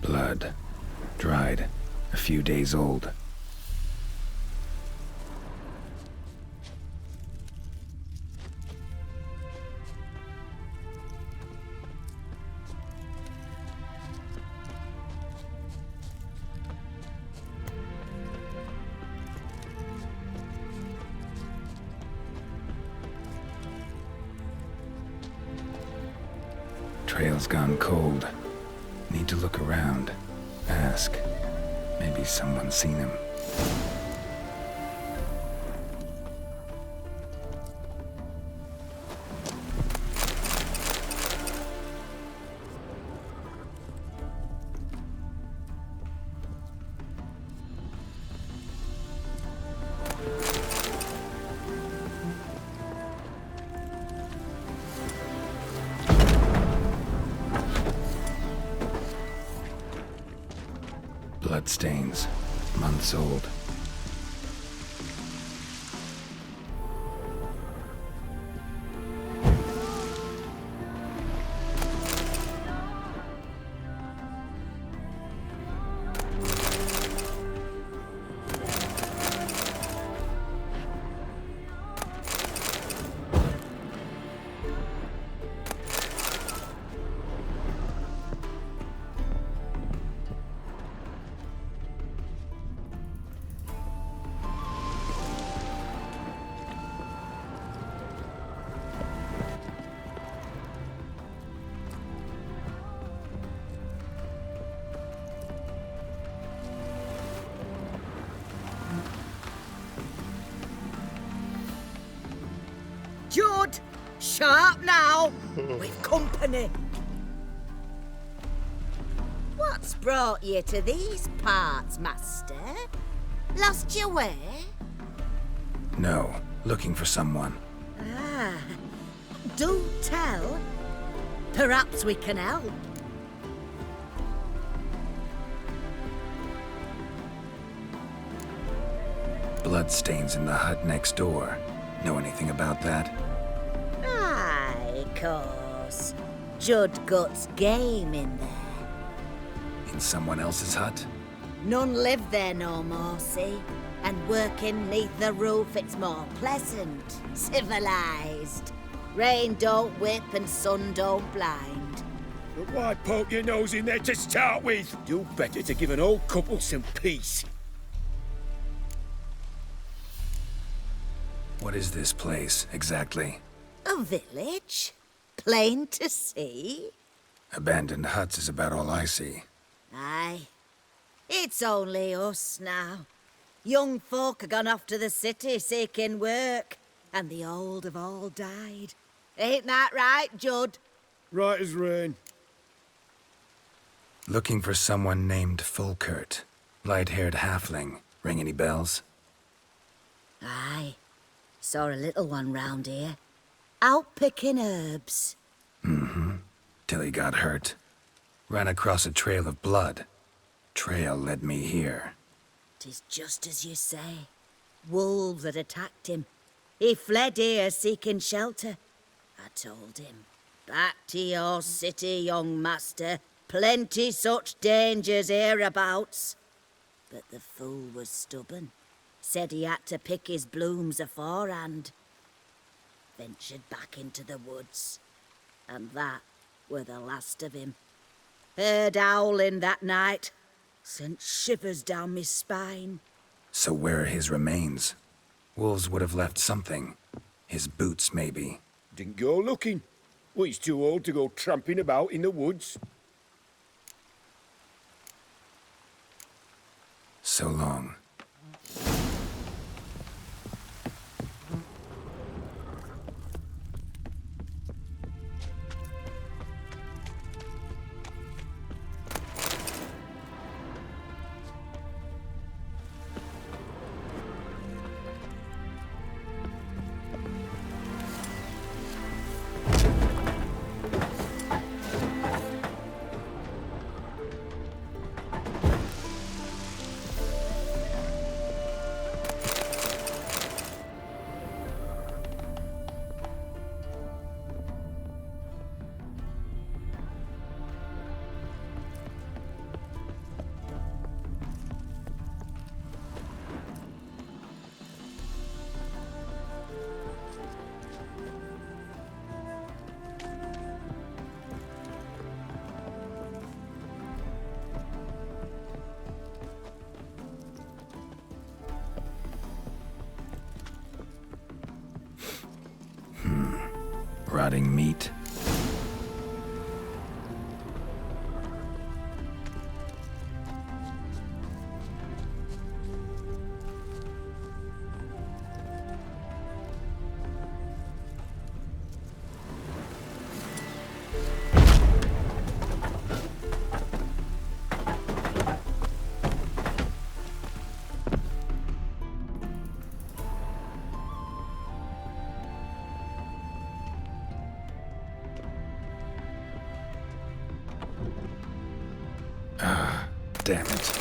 Blood. Dried. A few days old. Trail's gone cold. Need to look around. Ask. Maybe someone's seen him. Bloodstains. Months old. Judd! Sharp now! We've company! What's brought you to these parts, master? Lost your way? No. Looking for someone. Ah, do tell. Perhaps we can help. Bloodstains in the hut next door. Know anything about that? Aye, course. Judd Gut's game in there. In someone else's hut? None live there no more, see? And working neath the roof, it's more pleasant, civilized. Rain don't whip and sun don't blind. But why poke your nose in there to start with? Do better to give an old couple some peace. What is this place, exactly? A village? Plain to see? Abandoned huts is about all I see. Aye. It's only us now. Young folk have gone off to the city seeking work, and the old have all died. Ain't that right, Judd? Right as rain. Looking for someone named Fulkert. Light-haired halfling. Ring any bells? Aye. Saw a little one round here. Out picking herbs. Mm-hmm. till he got hurt. Ran across a trail of blood. Trail led me here. 'Tis just as you say. Wolves had attacked him. He fled here seeking shelter. I told him, back to your city, young master. Plenty such dangers hereabouts. But the fool was stubborn. Said he had to pick his blooms aforehand. Ventured back into the woods. And that were the last of him. Heard howling that night. Sent shivers down me spine. So where are his remains? Wolves would have left something. His boots, maybe. Didn't go looking. Well, he's too old to go tramping about in the woods. So long. Rotting meat. Damn it.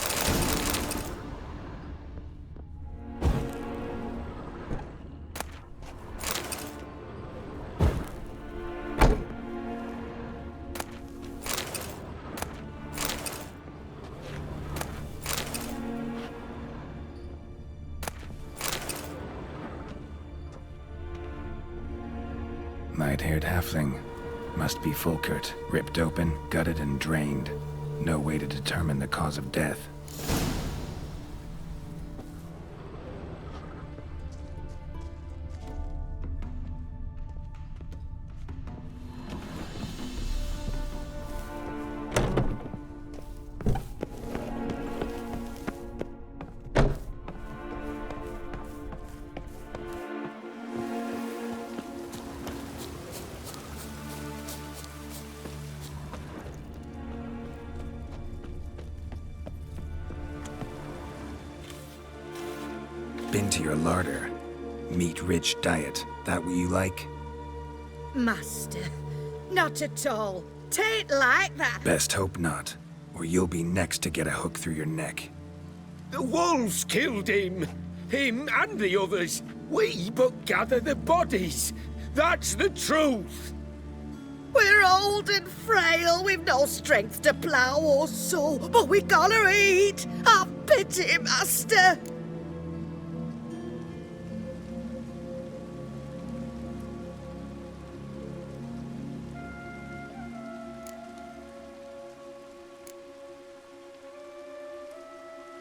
Light-haired halfling. Must be Fulkert. Ripped open, gutted, and drained. No way to determine the cause of death. Been to your larder. Meat-rich diet. That what you like? Master, not at all. Tain't like that. Best hope not, or you'll be next to get a hook through your neck. The wolves killed him. Him and the others. We but gather the bodies. That's the truth. We're old and frail, we've no strength to plough or sow, but we gotta eat. Have pity, master.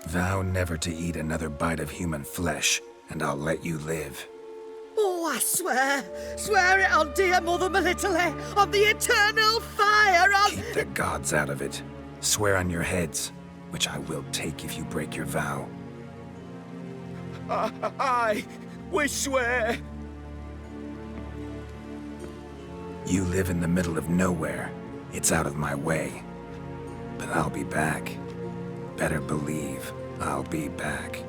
Vow never to eat another bite of human flesh, and I'll let you live. Oh, I swear it on dear Mother Melitele, on the eternal fire, on... Keep the gods out of it. Swear on your heads, which I will take if you break your vow. Aye, we swear. You live in the middle of nowhere. It's out of my way. But I'll be back. Better believe I'll be back.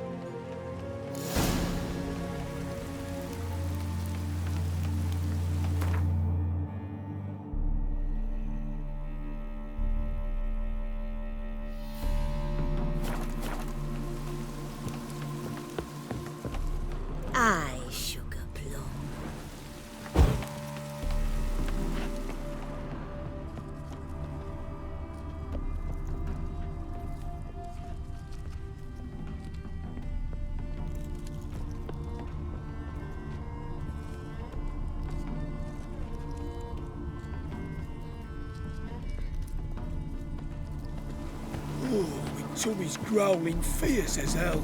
So he's growling fierce as hell.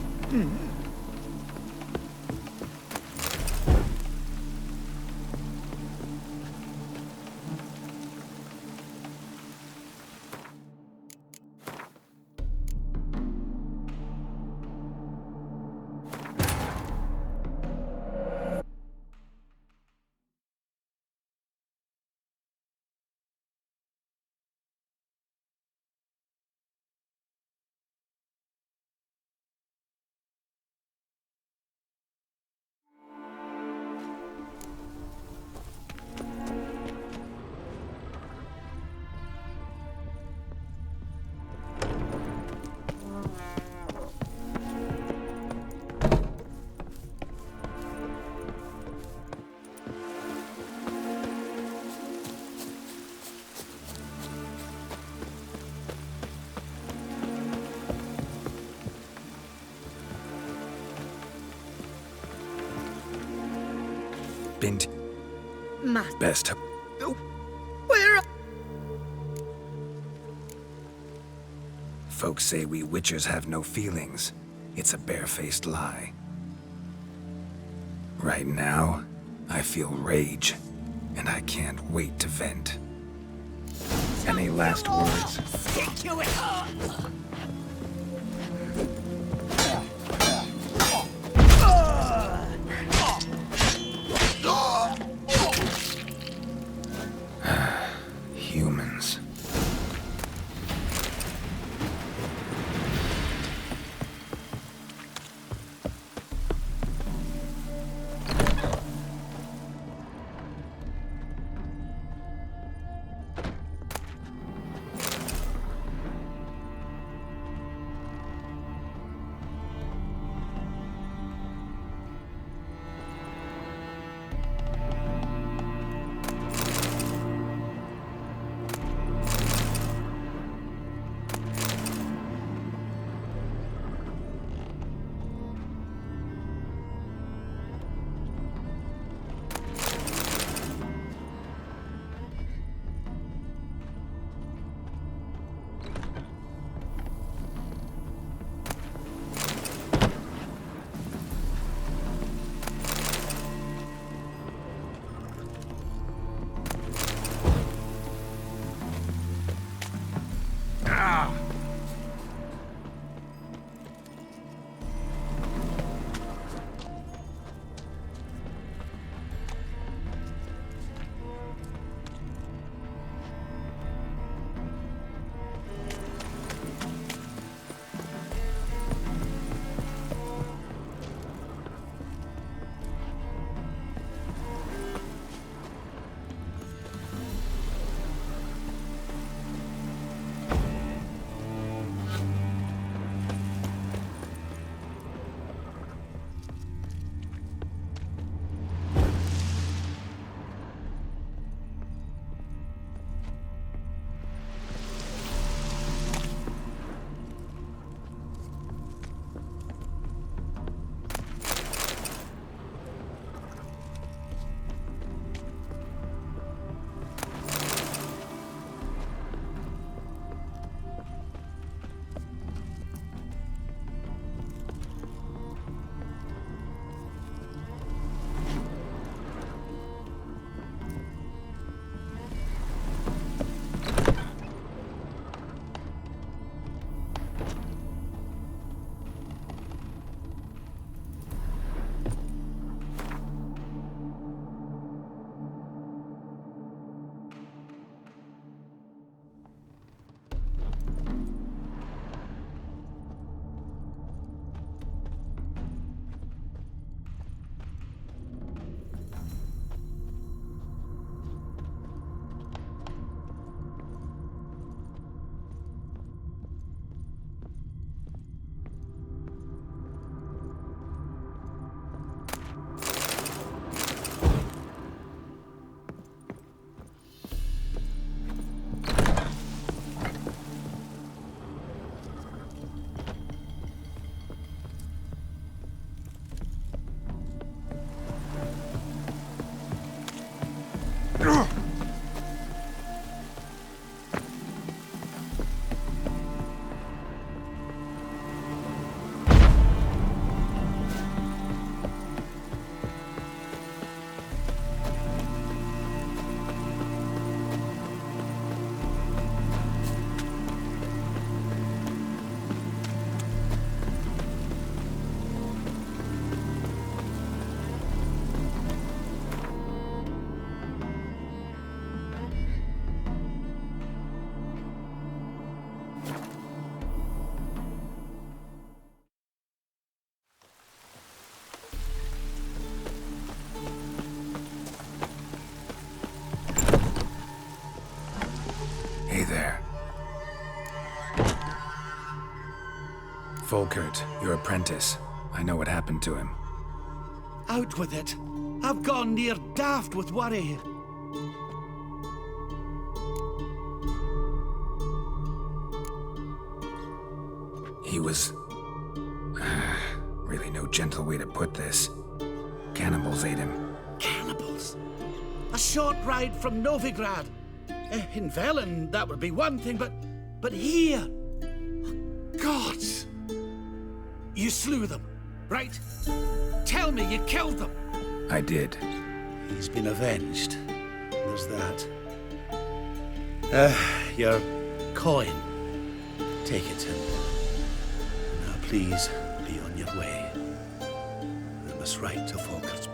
Bint. Matt. Best. Where? Folks say we witchers have no feelings. It's a barefaced lie. Right now, I feel rage, and I can't wait to vent. Any last words? Stick to it! Humans. Folkert, your apprentice. I know what happened to him. Out with it. I've gone near daft with worry. He was... really no gentle way to put this. Cannibals ate him. Cannibals? A short ride from Novigrad. In Velen, that would be one thing, but here... Gods! You slew them, right? Tell me you killed them. I did. He's been avenged. There's that. Your coin. Take it and... Now please, be on your way. We must write to Folkert's